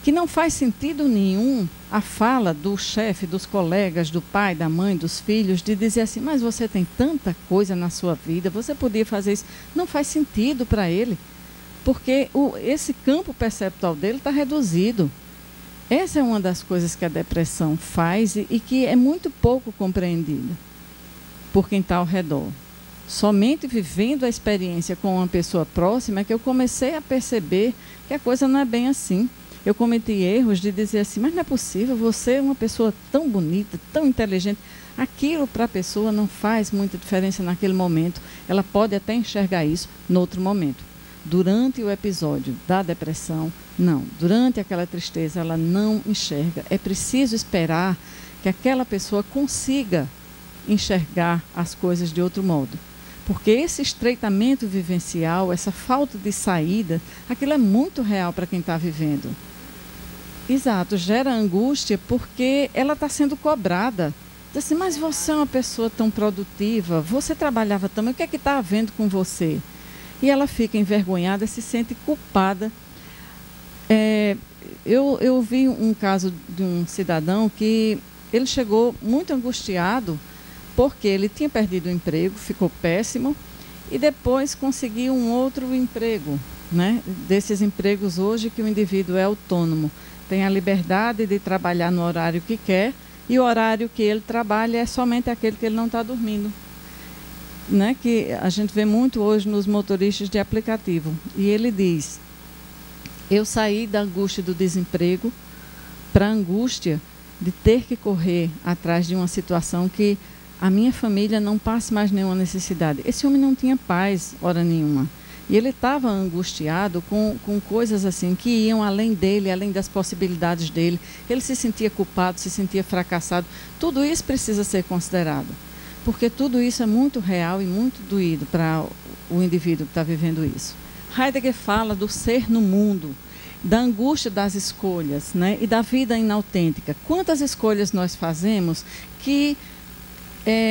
que não faz sentido nenhum a fala do chefe, dos colegas, do pai, da mãe, dos filhos, de dizer assim, mas você tem tanta coisa na sua vida, você podia fazer isso. Não faz sentido para ele, porque esse campo perceptual dele está reduzido. Essa é uma das coisas que a depressão faz e que é muito pouco compreendida por quem está ao redor. Somente vivendo a experiência com uma pessoa próxima é que eu comecei a perceber que a coisa não é bem assim. Eu cometi erros de dizer assim, mas não é possível, você é uma pessoa tão bonita, tão inteligente. Aquilo para a pessoa não faz muita diferença naquele momento. Ela pode até enxergar isso no outro momento. Durante o episódio da depressão, não. Durante aquela tristeza, ela não enxerga. É preciso esperar que aquela pessoa consiga enxergar as coisas de outro modo. Porque esse estreitamento vivencial, essa falta de saída, aquilo é muito real para quem está vivendo. Exato, gera angústia porque ela está sendo cobrada. Diz assim, mas você é uma pessoa tão produtiva, você trabalhava também, o que é que está havendo com você? E ela fica envergonhada, se sente culpada. Eu vi um caso de um cidadão que ele chegou muito angustiado porque ele tinha perdido o emprego, ficou péssimo, e depois conseguiu um outro emprego, né? Desses empregos hoje que o indivíduo é autônomo, tem a liberdade de trabalhar no horário que quer, e o horário que ele trabalha é somente aquele que ele não está dormindo. Né? Que a gente vê muito hoje nos motoristas de aplicativo. E ele diz, eu saí da angústia do desemprego para a angústia de ter que correr atrás de uma situação que a minha família não passe mais nenhuma necessidade. Esse homem não tinha paz, hora nenhuma. E ele estava angustiado com coisas assim, que iam além dele, além das possibilidades dele. Ele se sentia culpado, se sentia fracassado. Tudo isso precisa ser considerado. Porque tudo isso é muito real e muito doído para o indivíduo que está vivendo isso. Heidegger fala do ser no mundo, da angústia das escolhas, né? E da vida inautêntica. Quantas escolhas nós fazemos que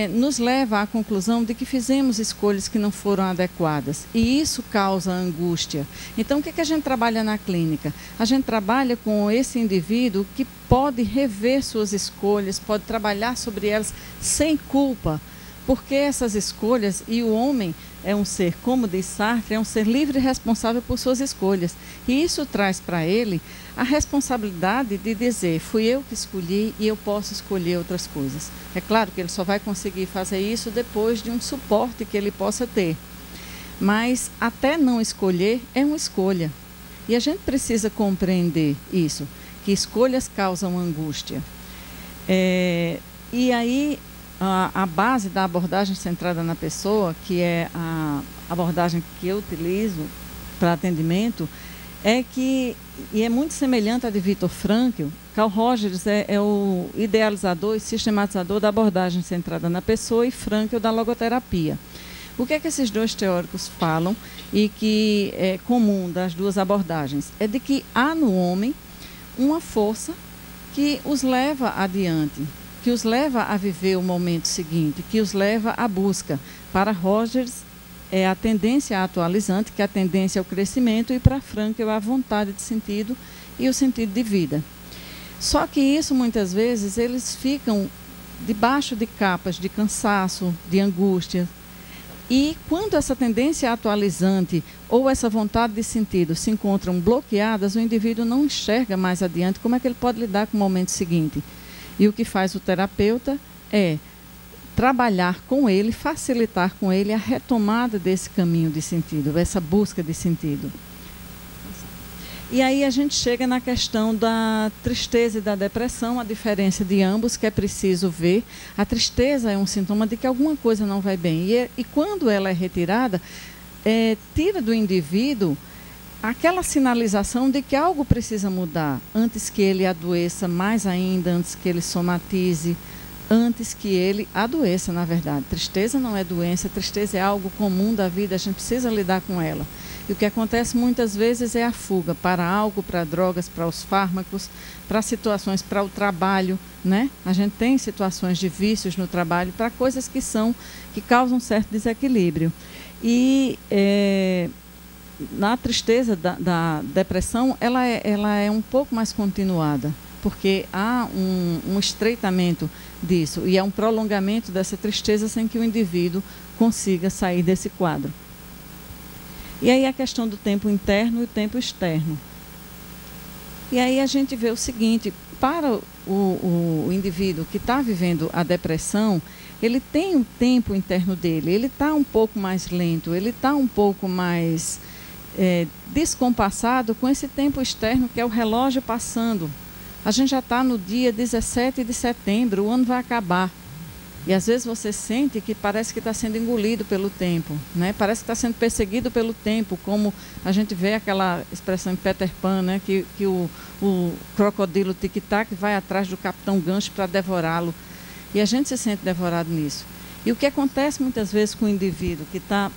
nos leva à conclusão de que fizemos escolhas que não foram adequadas. E isso causa angústia. Então, o que a gente trabalha na clínica? A gente trabalha com esse indivíduo que pode rever suas escolhas, pode trabalhar sobre elas sem culpa. Porque essas escolhas, e o homem é um ser, como diz Sartre, é um ser livre e responsável por suas escolhas. E isso traz para ele a responsabilidade de dizer, fui eu que escolhi e eu posso escolher outras coisas. É claro que ele só vai conseguir fazer isso depois de um suporte que ele possa ter. Mas até não escolher é uma escolha. E a gente precisa compreender isso, que escolhas causam angústia. E aí, a base da abordagem centrada na pessoa, que é a abordagem que eu utilizo para atendimento, é que, e é muito semelhante à de Viktor Frankl, Carl Rogers é o idealizador e sistematizador da abordagem centrada na pessoa e Frankl da logoterapia. O que é que esses dois teóricos falam e que é comum das duas abordagens? É de que há no homem uma força que os leva adiante, que os leva a viver o momento seguinte, que os leva à busca. Para Rogers, é a tendência atualizante, que é a tendência ao crescimento, e para Frankl, a vontade de sentido e o sentido de vida. Só que isso, muitas vezes, eles ficam debaixo de capas de cansaço, de angústia. E quando essa tendência atualizante ou essa vontade de sentido se encontram bloqueadas, o indivíduo não enxerga mais adiante como é que ele pode lidar com o momento seguinte. E o que faz o terapeuta é trabalhar com ele, facilitar com ele a retomada desse caminho de sentido, essa busca de sentido. E aí a gente chega na questão da tristeza e da depressão, a diferença de ambos, que é preciso ver. A tristeza é um sintoma de que alguma coisa não vai bem. E quando ela é retirada, tira do indivíduo aquela sinalização de que algo precisa mudar, antes que ele adoeça mais ainda, antes que ele somatize, antes que ele adoeça, na verdade. Tristeza não é doença, tristeza é algo comum da vida, a gente precisa lidar com ela. E o que acontece muitas vezes é a fuga para álcool, para drogas, para os fármacos, para situações, para o trabalho, né? A gente tem situações de vícios no trabalho, para coisas que causam certo desequilíbrio. E na tristeza da depressão, ela é um pouco mais continuada, porque há um estreitamento disso e é um prolongamento dessa tristeza sem que o indivíduo consiga sair desse quadro. E aí a questão do tempo interno e o tempo externo. E aí a gente vê o seguinte, para o indivíduo que está vivendo a depressão, ele tem um tempo interno dele, ele está um pouco mais lento, ele está um pouco mais descompassado com esse tempo externo que é o relógio passando. A gente já está no dia 17 de setembro, o ano vai acabar. E às vezes você sente que parece que está sendo engolido pelo tempo, né? Parece que está sendo perseguido pelo tempo, como a gente vê aquela expressão em Peter Pan, né? Que o crocodilo tic-tac vai atrás do Capitão Gancho para devorá-lo. E a gente se sente devorado nisso. E o que acontece muitas vezes com o indivíduo que está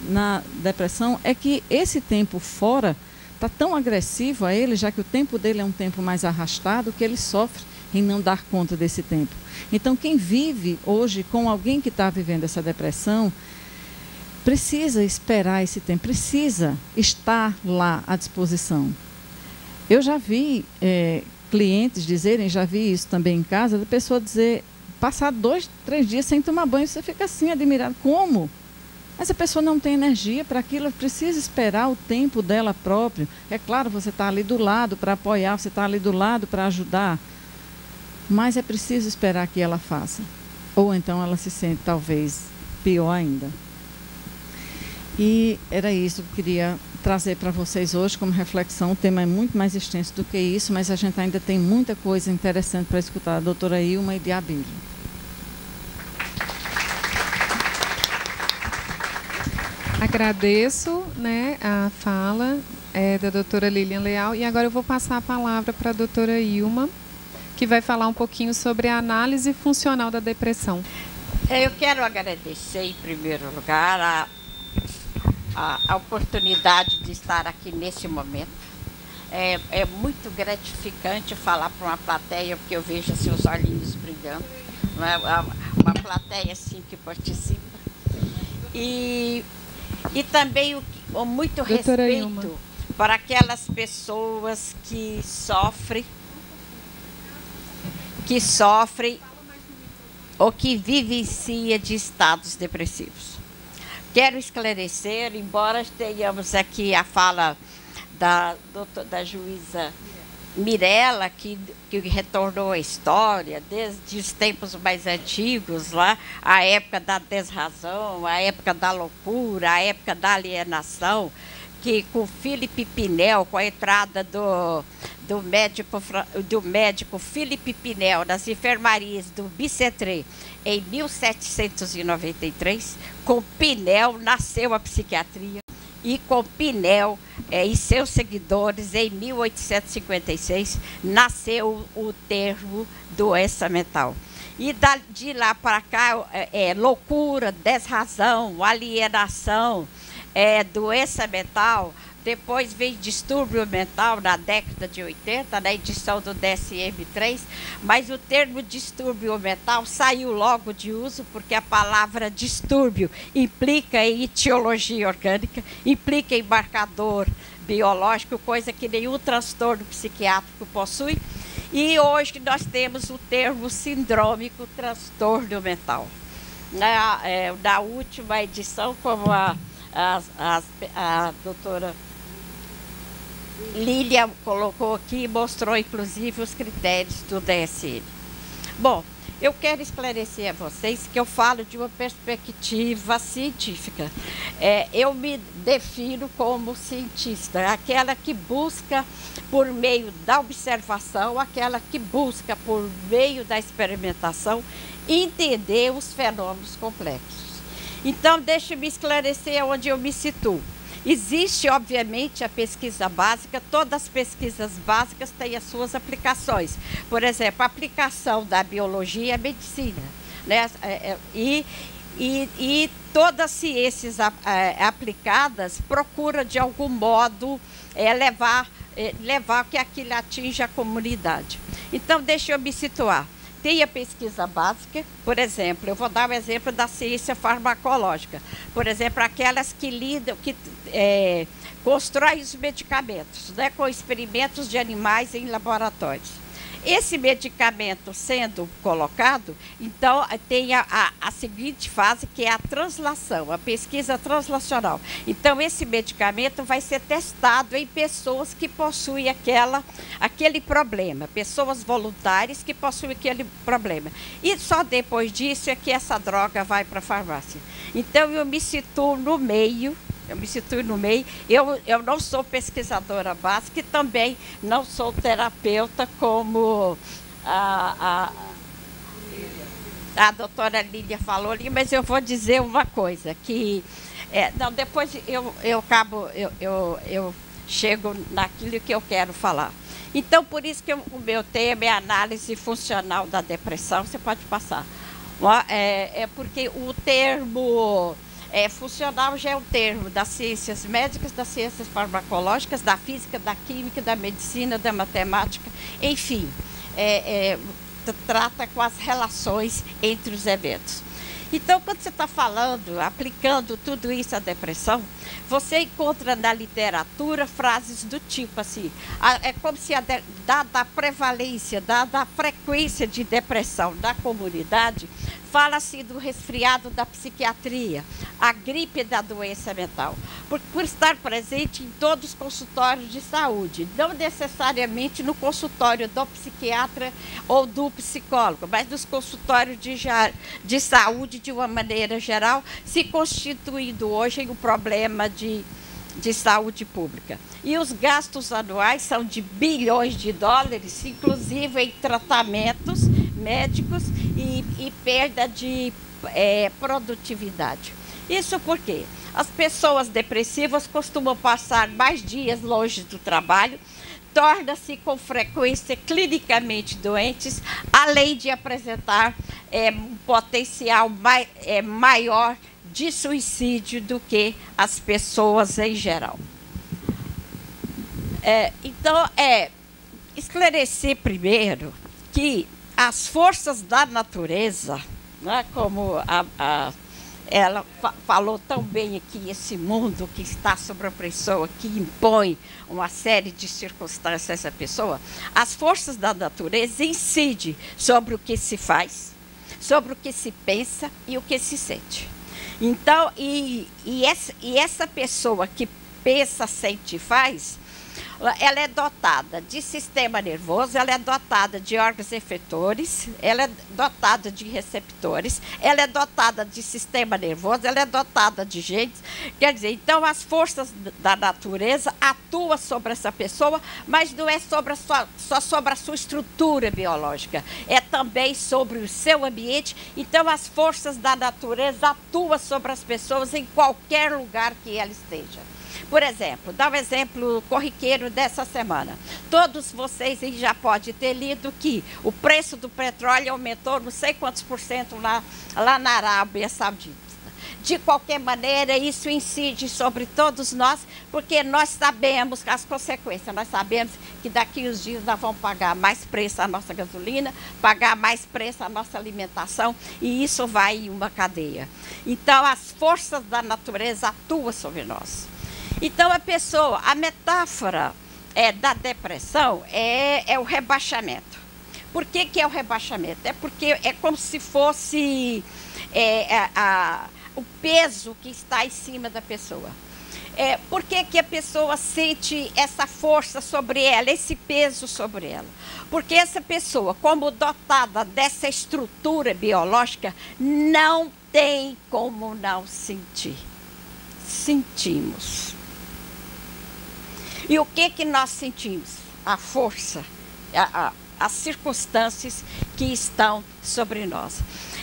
na depressão é que esse tempo fora está tão agressivo a ele, já que o tempo dele é um tempo mais arrastado, que ele sofre em não dar conta desse tempo. Então, quem vive hoje com alguém que está vivendo essa depressão, precisa esperar esse tempo, precisa estar lá à disposição. Eu já vi clientes dizerem, já vi isso também em casa, da pessoa dizer, passar 2, 3 dias sem tomar banho, você fica assim, admirado. Como? Mas a pessoa não tem energia para aquilo, precisa esperar o tempo dela própria. É claro, você está ali do lado para apoiar, você está ali do lado para ajudar, mas é preciso esperar que ela faça. Ou então ela se sente talvez pior ainda. E era isso que eu queria trazer para vocês hoje como reflexão. O tema é muito mais extenso do que isso, mas a gente ainda tem muita coisa interessante para escutar da doutora Ilma e de Abílio. Agradeço, né, a fala da doutora Lilian Leal, e agora eu vou passar a palavra para a doutora Ilma, que vai falar um pouquinho sobre a análise funcional da depressão. Eu quero agradecer, em primeiro lugar, a oportunidade de estar aqui nesse momento. É muito gratificante falar para uma plateia, porque eu vejo seus olhinhos brilhando, uma plateia assim que participa. E também muito doutora respeito Ilma, para aquelas pessoas que sofrem ou que vivenciam de estados depressivos. Quero esclarecer, embora tenhamos aqui a fala da juíza Mirela, que retornou à história desde os tempos mais antigos, lá, a época da desrazão, a época da loucura, a época da alienação, que com Philippe Pinel, com a entrada do médico Philippe Pinel nas enfermarias do Bicêtre em 1793, com Pinel nasceu a psiquiatria, e com Pinel e seus seguidores, em 1856, nasceu o termo doença mental. E de lá para cá, loucura, desrazão, alienação, doença mental. Depois veio distúrbio mental na década de 80, na edição do DSM-3, mas o termo distúrbio mental saiu logo de uso, porque a palavra distúrbio implica em etiologia orgânica, implica em marcador biológico, coisa que nenhum transtorno psiquiátrico possui. E hoje nós temos o termo sindrômico transtorno mental. Na última edição, como a doutora Lília colocou aqui, mostrou inclusive os critérios do DSM. Bom, eu quero esclarecer a vocês que eu falo de uma perspectiva científica. Eu me defino como cientista, aquela que busca por meio da observação, aquela que busca por meio da experimentação entender os fenômenos complexos. Então, deixe-me esclarecer onde eu me situo. Existe, obviamente, a pesquisa básica, todas as pesquisas básicas têm as suas aplicações. Por exemplo, a aplicação da biologia à medicina, né? E todas as ciências aplicadas procuram, de algum modo, levar que aquilo atinja a comunidade. Então, deixa eu me situar. Tem a pesquisa básica, por exemplo, eu vou dar um exemplo da ciência farmacológica. Por exemplo, aquelas que lidam, que constroem os medicamentos, né, com experimentos de animais em laboratórios. Esse medicamento sendo colocado, então tem a seguinte fase, que é a translação, a pesquisa translacional. Então, esse medicamento vai ser testado em pessoas que possuem aquele problema, pessoas voluntárias que possuem aquele problema. E só depois disso é que essa droga vai para a farmácia. Então, eu me situo no meio. Eu não sou pesquisadora básica e também não sou terapeuta como a doutora Lília falou ali, mas eu vou dizer uma coisa, que depois eu chego naquilo que eu quero falar. Então, por isso que o meu tema é análise funcional da depressão. Você pode passar. Porque o termo funcional já é um termo das ciências médicas, das ciências farmacológicas, da física, da química, da medicina, da matemática, enfim, trata com as relações entre os eventos. Então, quando você está falando, aplicando tudo isso à depressão, você encontra na literatura frases do tipo assim, é como se dada a prevalência, dada a frequência de depressão na comunidade, fala-se do resfriado da psiquiatria, a gripe da doença mental, por estar presente em todos os consultórios de saúde, não necessariamente no consultório do psiquiatra ou do psicólogo, mas nos consultórios de saúde de uma maneira geral, se constituindo hoje em um problema de saúde pública. E os gastos anuais são de bilhões de dólares, inclusive em tratamentos médicos e perda de produtividade. Isso porque as pessoas depressivas costumam passar mais dias longe do trabalho, tornam-se com frequência clinicamente doentes, além de apresentar um potencial maior de suicídio do que as pessoas em geral. Então, esclarecer primeiro que as forças da natureza, né, como ela falou tão bem aqui, esse mundo que está sob a pessoa, que impõe uma série de circunstâncias à pessoa, as forças da natureza incidem sobre o que se faz, sobre o que se pensa e o que se sente. Então, essa pessoa que pensa, sente e faz, ela é dotada de sistema nervoso, ela é dotada de órgãos efetores, ela é dotada de receptores, ela é dotada de sistema nervoso, ela é dotada de genes. Quer dizer, então as forças da natureza atuam sobre essa pessoa, mas não é só sobre a sua estrutura biológica, é também sobre o seu ambiente. Então as forças da natureza atuam sobre as pessoas em qualquer lugar que ela esteja. Por exemplo, dá um exemplo corriqueiro dessa semana. Todos vocês aí já podem ter lido que o preço do petróleo aumentou não sei quantos por cento lá na Arábia Saudita. De qualquer maneira, isso incide sobre todos nós, porque nós sabemos as consequências. Nós sabemos que daqui uns dias nós vamos pagar mais preço a nossa gasolina, pagar mais preço a nossa alimentação, e isso vai em uma cadeia. Então, as forças da natureza atuam sobre nós. Então, a metáfora da depressão é o rebaixamento. Por que é o rebaixamento? É porque é como se fosse o peso que está em cima da pessoa. Por que a pessoa sente essa força sobre ela, esse peso sobre ela? Porque essa pessoa, como dotada dessa estrutura biológica, não tem como não sentir. Sentimos. E o que nós sentimos? A força, as circunstâncias que estão sobre nós.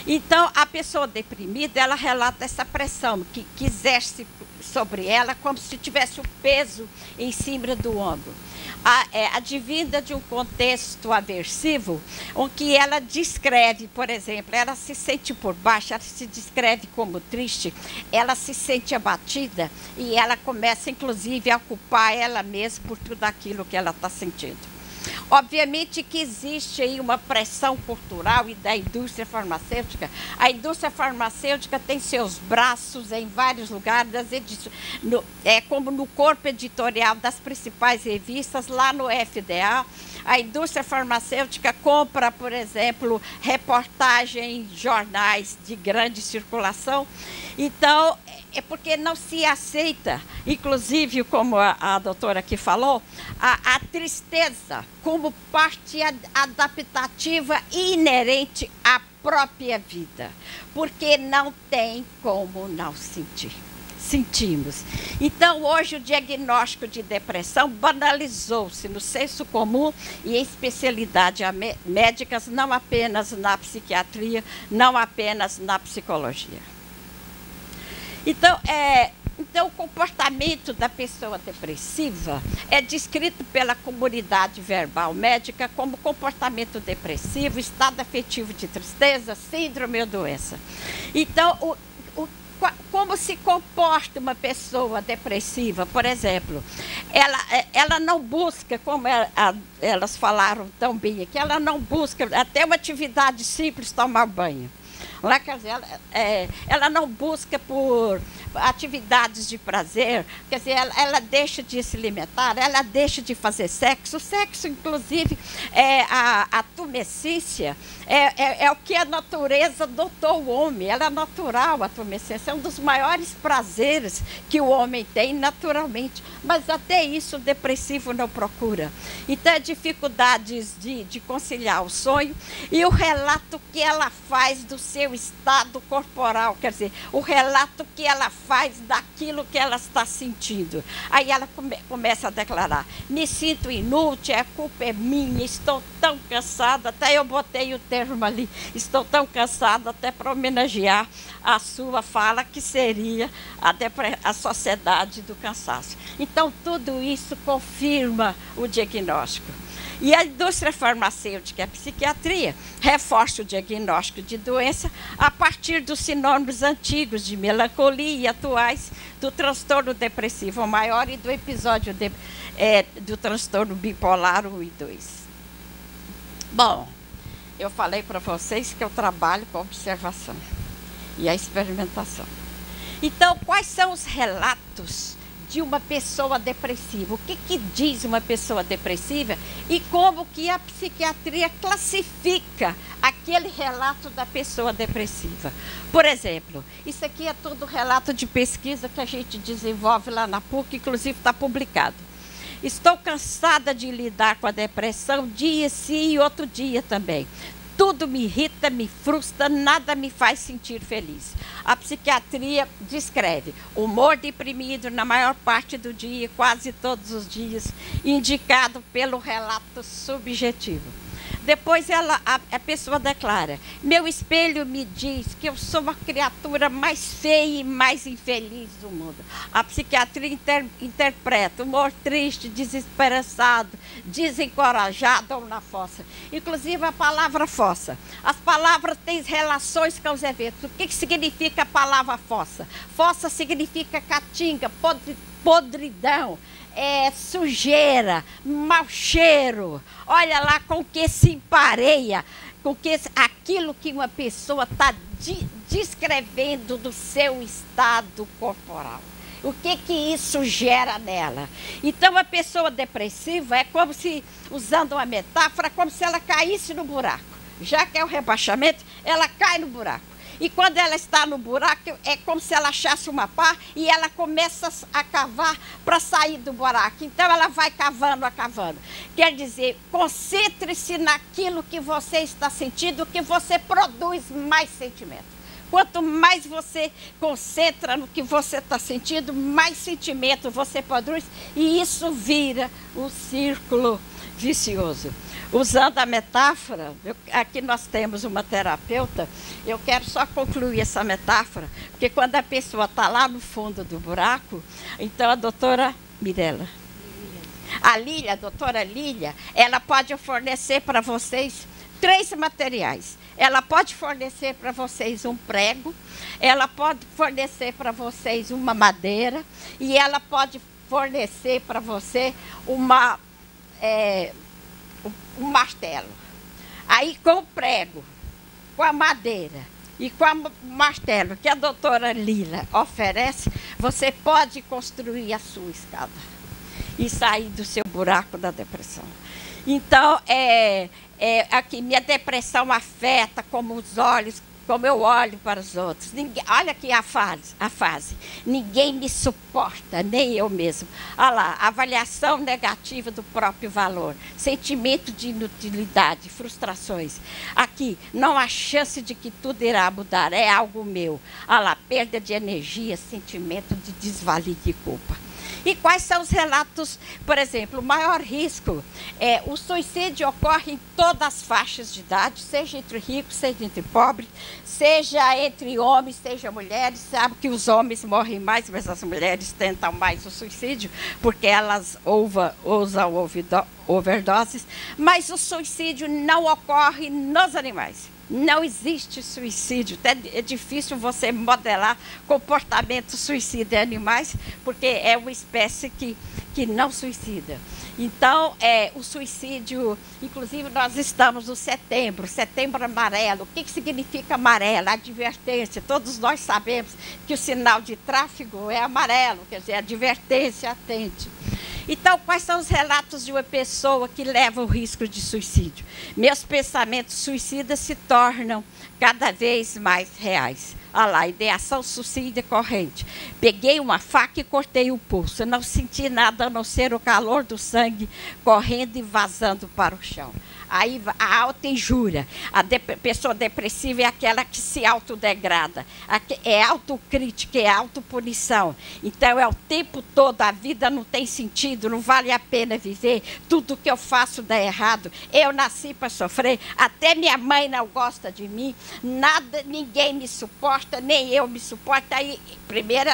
Então, a pessoa deprimida, ela relata essa pressão que exerce sobre ela como se tivesse o peso em cima do ombro. Advinda de um contexto aversivo, onde ela descreve, por exemplo, ela se sente por baixo, ela se descreve como triste, ela se sente abatida e ela começa, inclusive, a culpar ela mesma por tudo aquilo que ela está sentindo. Obviamente que existe aí uma pressão cultural e da indústria farmacêutica. A indústria farmacêutica tem seus braços em vários lugares, como no corpo editorial das principais revistas, lá no FDA. A indústria farmacêutica compra, por exemplo, reportagem em jornais de grande circulação. Então, é porque não se aceita, inclusive, como a doutora aqui falou, a tristeza como parte adaptativa e inerente à própria vida, porque não tem como não sentir. Sentimos. Então, hoje o diagnóstico de depressão banalizou-se no senso comum e em especialidades médicas, não apenas na psiquiatria, não apenas na psicologia. Então, o comportamento da pessoa depressiva é descrito pela comunidade verbal médica como comportamento depressivo, estado afetivo de tristeza, síndrome ou doença. Então, como se comporta uma pessoa depressiva? Por exemplo, ela não busca, como elas falaram tão bem aqui, ela não busca até uma atividade simples, tomar banho. Lá, quer dizer, ela não busca por atividades de prazer, quer dizer, ela deixa de se alimentar, ela deixa de fazer sexo. O sexo, inclusive, a tumescência, é o que a natureza dotou o homem, ela é natural, a tumescência, é um dos maiores prazeres que o homem tem naturalmente, mas até isso o depressivo não procura. Então, dificuldades de conciliar o sonho e o relato que ela faz do seu estado corporal, quer dizer, o relato que ela faz daquilo que ela está sentindo. Aí ela começa a declarar: me sinto inútil, a culpa é minha, estou tão cansada, até eu botei o termo ali, estou tão cansada, até para homenagear a sua fala, que seria a sociedade do cansaço. Então, tudo isso confirma o diagnóstico. E a indústria farmacêutica e a psiquiatria reforça o diagnóstico de doença a partir dos sinônimos antigos de melancolia e atuais do transtorno depressivo maior e do episódio do transtorno bipolar 1 e 2. Bom, eu falei para vocês que eu trabalho com a observação e a experimentação. Então, quais são os relatos de uma pessoa depressiva? O que diz uma pessoa depressiva e como que a psiquiatria classifica aquele relato da pessoa depressiva? Por exemplo, isso aqui é todo relato de pesquisa que a gente desenvolve lá na PUC, inclusive está publicado. Estou cansada de lidar com a depressão, dia sim e outro dia também. Tudo me irrita, me frustra, nada me faz sentir feliz. A psiquiatria descreve humor deprimido na maior parte do dia, quase todos os dias, indicado pelo relato subjetivo. Depois a pessoa declara: meu espelho me diz que eu sou uma criatura mais feia e mais infeliz do mundo. A psiquiatria interpreta humor triste, desesperançado, desencorajado ou na fossa. Inclusive a palavra fossa. As palavras têm relações com os eventos. O que significa a palavra fossa? Fossa significa caatinga, podridão, sujeira, mau cheiro. Olha lá com que se empareia, com que aquilo que uma pessoa está descrevendo do seu estado corporal. O que isso gera nela? Então, a pessoa depressiva é como se, usando uma metáfora, como se ela caísse no buraco. Já que é o rebaixamento, ela cai no buraco. E quando ela está no buraco, é como se ela achasse uma pá e ela começa a cavar para sair do buraco. Então, ela vai cavando, cavando. Quer dizer, concentre-se naquilo que você está sentindo, que você produz mais sentimento. Quanto mais você concentra no que você está sentindo, mais sentimento você produz e isso vira um círculo vicioso. Usando a metáfora, aqui nós temos uma terapeuta, eu quero só concluir essa metáfora, porque quando a pessoa está lá no fundo do buraco, então a doutora Mirela, a doutora Lília, ela pode fornecer para vocês 3 materiais. Ela pode fornecer para vocês um prego, ela pode fornecer para vocês uma madeira e ela pode fornecer para você um martelo. Aí com o prego, com a madeira e com o martelo que a doutora Lila oferece, você pode construir a sua escada e sair do seu buraco da depressão. Então, aqui, minha depressão afeta como os olhos, como eu olho para os outros. Olha aqui a fase. Ninguém me suporta, nem eu mesmo. Olha lá, avaliação negativa do próprio valor, sentimento de inutilidade, frustrações. Aqui, não há chance de que tudo irá mudar, é algo meu. Olha lá, perda de energia, sentimento de desvalia e culpa. E quais são os relatos? Por exemplo, o maior risco o suicídio ocorre em todas as faixas de idade, seja entre ricos, seja entre pobres, seja entre homens, seja mulheres. Sabe que os homens morrem mais, mas as mulheres tentam mais o suicídio, porque elas usam overdoses. Mas o suicídio não ocorre nos animais. Não existe suicídio. É difícil você modelar comportamento suicida em animais, porque é uma espécie que não suicida. Então, o suicídio, inclusive nós estamos no setembro amarelo. O que significa amarelo? Advertência. Todos nós sabemos que o sinal de tráfego é amarelo, quer dizer, advertência, atente. Então, quais são os relatos de uma pessoa que leva o risco de suicídio? Meus pensamentos suicidas se tornam cada vez mais reais. Olha lá, ideação suicida corrente. Peguei uma faca e cortei o pulso. Eu não senti nada a não ser o calor do sangue correndo e vazando para o chão. Aí a autoinjúria. A pessoa depressiva é aquela que se autodegrada. É autocrítica, é autopunição. Então, é o tempo todo, a vida não tem sentido, não vale a pena viver. Tudo que eu faço dá errado. Eu nasci para sofrer. Até minha mãe não gosta de mim. Ninguém me suporta, nem eu me suporto. Aí, primeiro,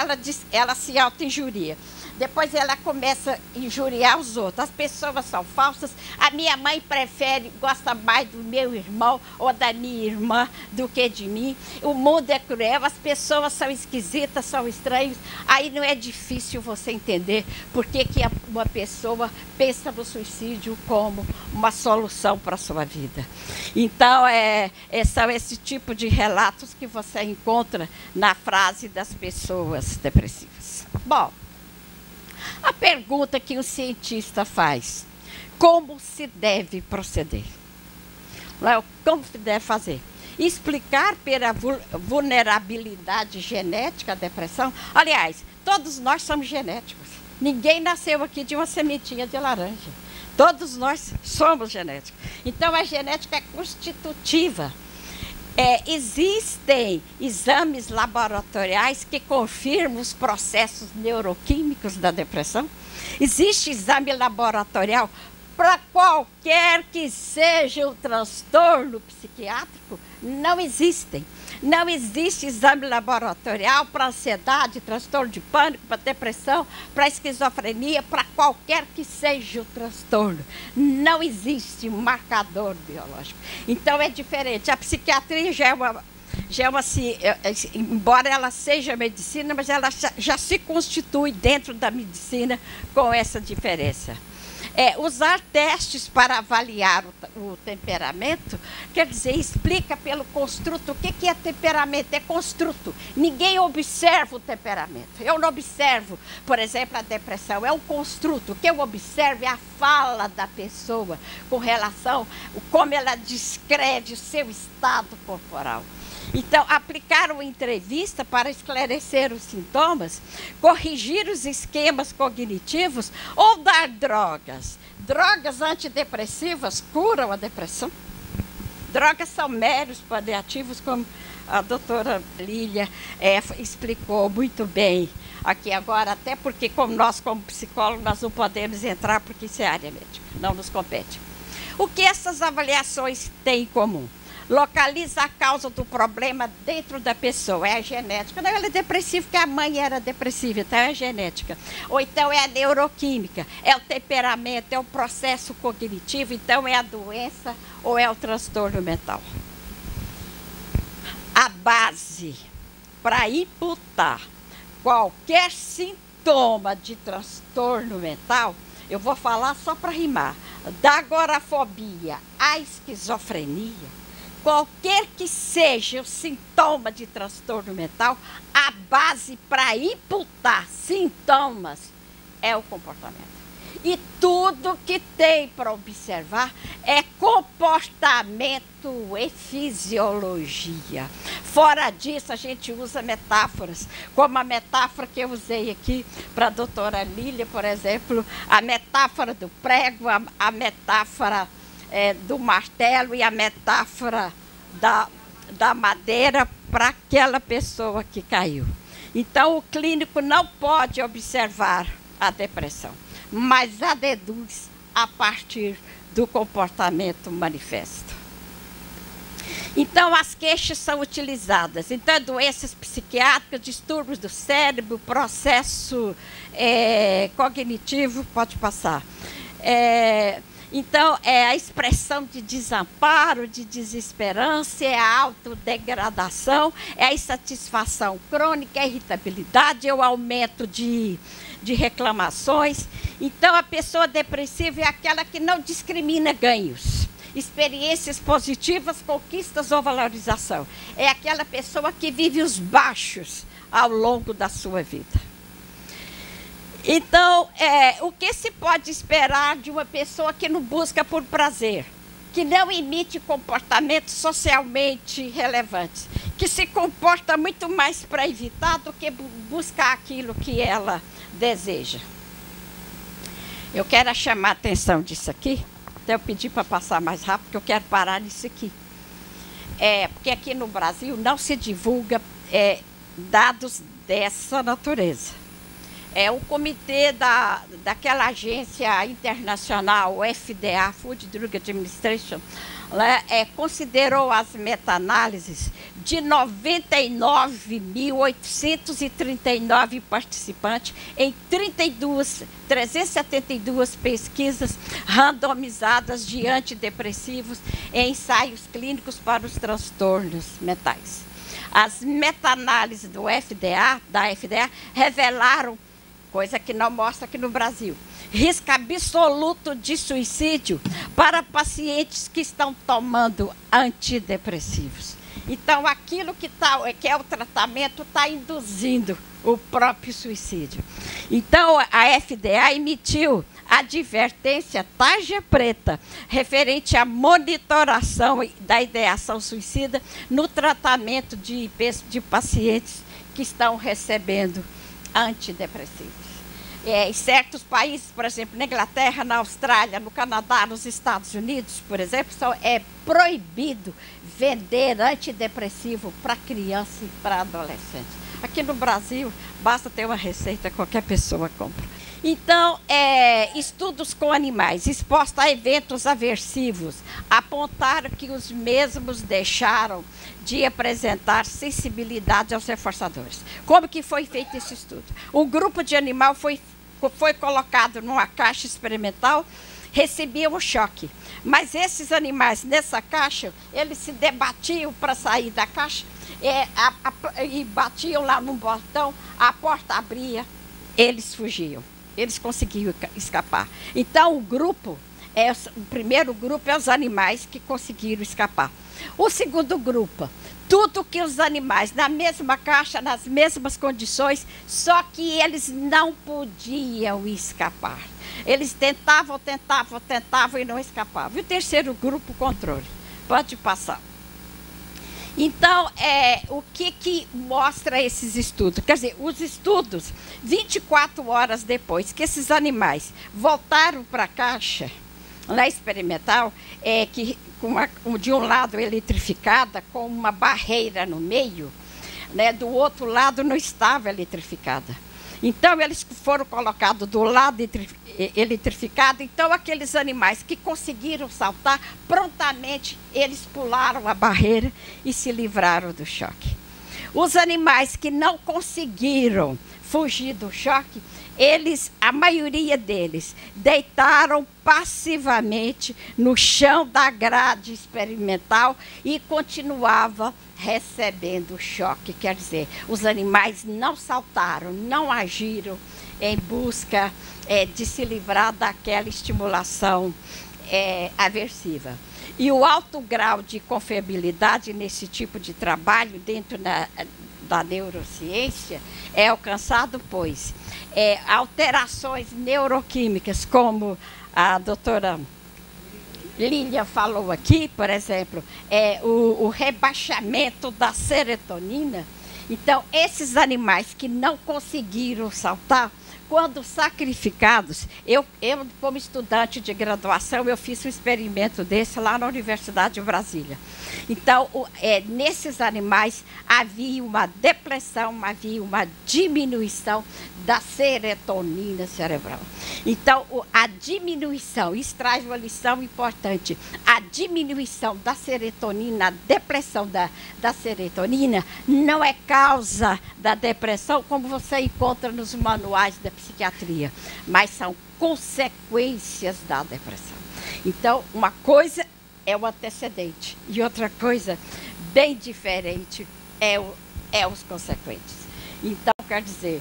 ela se autoinjuria. Depois ela começa a injuriar os outros. As pessoas são falsas. A minha mãe gosta mais do meu irmão ou da minha irmã do que de mim. O mundo é cruel, as pessoas são esquisitas, são estranhas. Aí não é difícil você entender por que uma pessoa pensa no suicídio como uma solução para a sua vida. Então, são esse tipo de relatos que você encontra na frase das pessoas depressivas. Bom, a pergunta que o cientista faz: como se deve proceder? Como se deve fazer? Explicar pela vulnerabilidade genética da depressão. Aliás, todos nós somos genéticos. Ninguém nasceu aqui de uma sementinha de laranja. Todos nós somos genéticos. Então, a genética é constitutiva. Existem exames laboratoriais que confirmam os processos neuroquímicos da depressão. Existe exame laboratorial para qualquer que seja o transtorno psiquiátrico, não existem. Não existe exame laboratorial para ansiedade, transtorno de pânico, para depressão, para esquizofrenia, para qualquer que seja o transtorno. Não existe um marcador biológico. Então é diferente. A psiquiatria embora ela seja medicina, mas ela já se constitui dentro da medicina com essa diferença. Usar testes para avaliar o temperamento, quer dizer, explica pelo construto. O que é temperamento? É construto. Ninguém observa o temperamento. Eu não observo, por exemplo, a depressão. É um construto. O que eu observo é a fala da pessoa com relação a como ela descreve o seu estado corporal. Então, aplicar uma entrevista para esclarecer os sintomas, corrigir os esquemas cognitivos ou dar drogas. Drogas antidepressivas curam a depressão. Drogas são meros paliativos, como a doutora Lília explicou muito bem aqui agora, até porque como psicólogos, nós não podemos entrar porque isso é área médica, não nos compete. O que essas avaliações têm em comum? Localiza a causa do problema dentro da pessoa, é a genética. Não, ela é depressiva porque a mãe era depressiva, então é a genética. Ou então é a neuroquímica, é o temperamento, é o processo cognitivo, então é a doença ou é o transtorno mental. A base para imputar qualquer sintoma de transtorno mental, eu vou falar só para rimar, da agorafobia à esquizofrenia, qualquer que seja o sintoma de transtorno mental, a base para imputar sintomas é o comportamento. E tudo que tem para observar é comportamento e fisiologia. Fora disso, a gente usa metáforas, como a metáfora que eu usei aqui para a doutora Lília, por exemplo, a metáfora do prego, a metáfora do martelo e a metáfora da madeira para aquela pessoa que caiu. Então, o clínico não pode observar a depressão, mas a deduz a partir do comportamento manifesto. Então, as queixas são utilizadas. Então, doenças psiquiátricas, distúrbios do cérebro, processo cognitivo, pode passar. Então, é a expressão de desamparo, de desesperança, é a autodegradação, é a insatisfação crônica, é a irritabilidade, é o aumento de reclamações. Então, a pessoa depressiva é aquela que não discrimina ganhos, experiências positivas, conquistas ou valorização. É aquela pessoa que vive os baixos ao longo da sua vida. Então, o que se pode esperar de uma pessoa que não busca por prazer, que não emite comportamentos socialmente relevantes, que se comporta muito mais para evitar do que buscar aquilo que ela deseja? Eu quero chamar a atenção disso aqui, até eu pedi para passar mais rápido, porque eu quero parar nisso aqui. Porque aqui no Brasil não se divulga dados dessa natureza. O comitê daquela agência internacional, o FDA, Food Drug Administration, considerou as meta-análises de 99.839 participantes em 372 pesquisas randomizadas de antidepressivos em ensaios clínicos para os transtornos mentais. As meta-análises da FDA revelaram, coisa que não mostra aqui no Brasil, risco absoluto de suicídio para pacientes que estão tomando antidepressivos. Então, aquilo que é o tratamento está induzindo o próprio suicídio. Então, a FDA emitiu advertência tarja preta referente à monitoração da ideação suicida no tratamento de pacientes que estão recebendo antidepressivos. Em certos países, por exemplo, na Inglaterra, na Austrália, no Canadá, nos Estados Unidos, por exemplo, é proibido vender antidepressivo para criança e para adolescente. Aqui no Brasil, basta ter uma receita, qualquer pessoa compra. Então, estudos com animais expostos a eventos aversivos apontaram que os mesmos deixaram de apresentar sensibilidade aos reforçadores. Como que foi feito esse estudo? Um grupo de animal foi colocado numa caixa experimental, recebia um choque. Mas esses animais, nessa caixa, eles se debatiam para sair da caixa e batiam lá num botão, a porta abria, eles fugiam. Eles conseguiam escapar. Então, o primeiro grupo é os animais que conseguiram escapar. O segundo grupo, tudo que os animais, na mesma caixa, nas mesmas condições, só que eles não podiam escapar. Eles tentavam e não escapavam. E o terceiro grupo, controle. Pode passar. Então, o que mostra esses estudos? Quer dizer, os estudos, 24 horas depois que esses animais voltaram para a caixa, na experimental, de um lado eletrificada, com uma barreira no meio, né, do outro lado não estava eletrificada. Então, eles foram colocados do lado eletrificado. Então, aqueles animais que conseguiram saltar, prontamente eles pularam a barreira e se livraram do choque. Os animais que não conseguiram fugir do choque, a maioria deles, deitaram passivamente no chão da grade experimental e continuava recebendo choque. Quer dizer, os animais não saltaram, não agiram em busca de se livrar daquela estimulação aversiva. E o alto grau de confiabilidade nesse tipo de trabalho dentro da neurociência é alcançado, pois alterações neuroquímicas, como a doutora Lília falou aqui, por exemplo, o rebaixamento da serotonina. Então, esses animais que não conseguiram saltar, quando sacrificados, eu como estudante de graduação, eu fiz um experimento desse lá na Universidade de Brasília. Então, nesses animais havia uma depressão, havia uma diminuição da serotonina cerebral. Então, a diminuição, isso traz uma lição importante, a diminuição da serotonina, a depressão da serotonina, não é causa da depressão, como você encontra nos manuais da psiquiatria, mas são consequências da depressão. Então, uma coisa é o antecedente e outra coisa bem diferente é os consequentes. Então, quer dizer,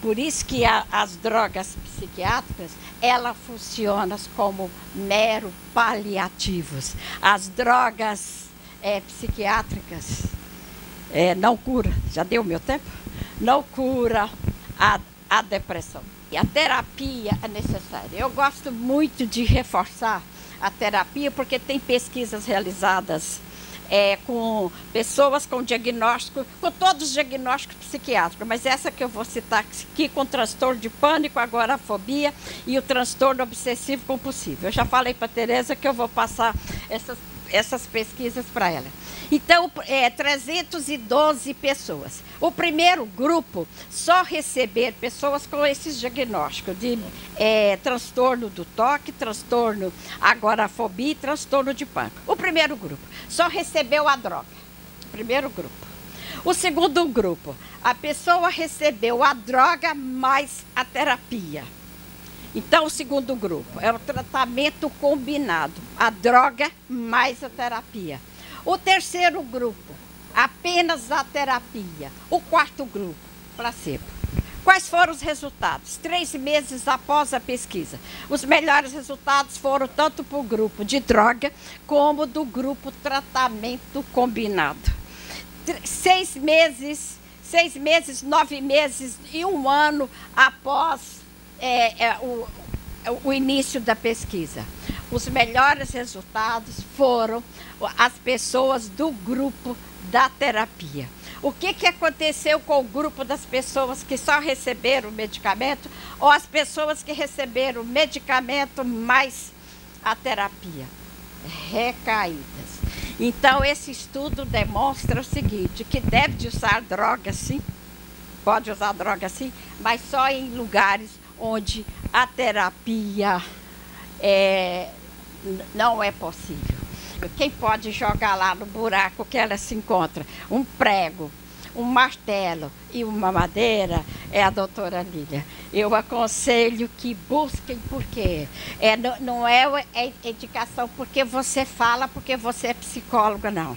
por isso que as drogas psiquiátricas, elas funcionam como mero paliativos. As drogas psiquiátricas não curam, já deu meu tempo? Não cura a depressão. E a terapia é necessária. Eu gosto muito de reforçar a terapia, porque tem pesquisas realizadas com pessoas com diagnóstico, com todos os diagnósticos psiquiátricos, mas essa que eu vou citar aqui, com transtorno de pânico, agorafobia e o transtorno obsessivo compulsivo. Eu já falei para a Tereza que eu vou passar essas pesquisas para ela. Então, 312 pessoas. O primeiro grupo só receber pessoas com esses diagnósticos de transtorno do toque, transtorno agorafobia e transtorno de pânico. O primeiro grupo só recebeu a droga. O primeiro grupo. O segundo grupo, a pessoa recebeu a droga mais a terapia. Então, o segundo grupo é o tratamento combinado, a droga mais a terapia. O terceiro grupo, apenas a terapia. O quarto grupo, placebo. Quais foram os resultados? 3 meses após a pesquisa. Os melhores resultados foram tanto para o grupo de droga, como do grupo tratamento combinado. 6 meses, 9 meses e 1 ano após o início da pesquisa. Os melhores resultados foram as pessoas do grupo da terapia. O que aconteceu com o grupo das pessoas que só receberam o medicamento ou as pessoas que receberam o medicamento mais a terapia? Recaídas. Então, esse estudo demonstra o seguinte, que deve usar droga sim, pode usar droga sim, mas só em lugares onde a terapia não é possível. Quem pode jogar lá no buraco que ela se encontra? Um prego, um martelo e uma madeira é a doutora Lília. Eu aconselho que busquem, porque não é indicação porque você fala, porque você é psicóloga, não.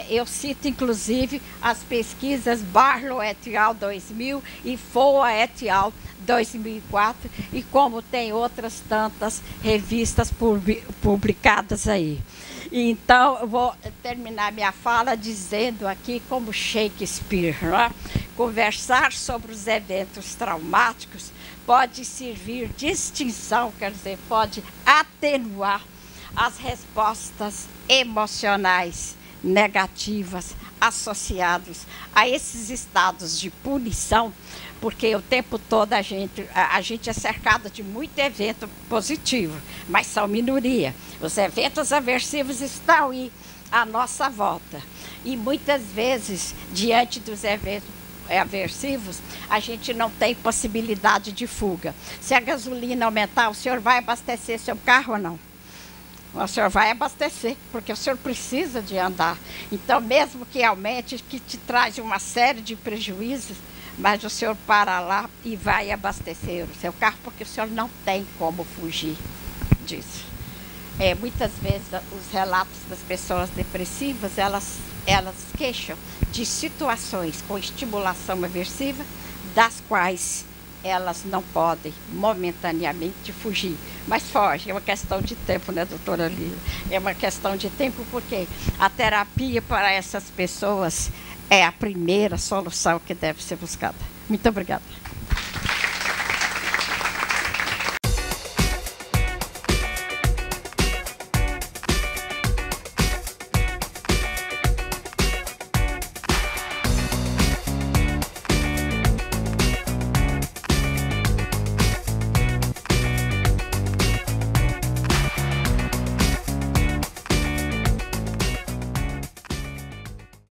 Eu cito, inclusive, as pesquisas Barlow et al. 2000 e Foa et al. 2004, e como tem outras tantas revistas publicadas aí. Então, eu vou terminar minha fala dizendo aqui, como Shakespeare, não é? Conversar sobre os eventos traumáticos pode servir de extinção, quer dizer, pode atenuar as respostas emocionais negativas associados a esses estados de punição, porque o tempo todo a gente é cercado de muito evento positivo, mas são minoria. Os eventos aversivos estão aí à nossa volta. E muitas vezes, diante dos eventos aversivos, a gente não tem possibilidade de fuga. Se a gasolina aumentar, o senhor vai abastecer seu carro ou não? O senhor vai abastecer, porque o senhor precisa de andar. Então, mesmo que aumente, que te traz uma série de prejuízos, mas o senhor para lá e vai abastecer o seu carro, porque o senhor não tem como fugir disso. Muitas vezes, os relatos das pessoas depressivas, elas queixam de situações com estimulação aversiva, das quais elas não podem momentaneamente fugir, mas fogem. É uma questão de tempo, né, doutora Lília? É uma questão de tempo, porque a terapia para essas pessoas é a primeira solução que deve ser buscada. Muito obrigada.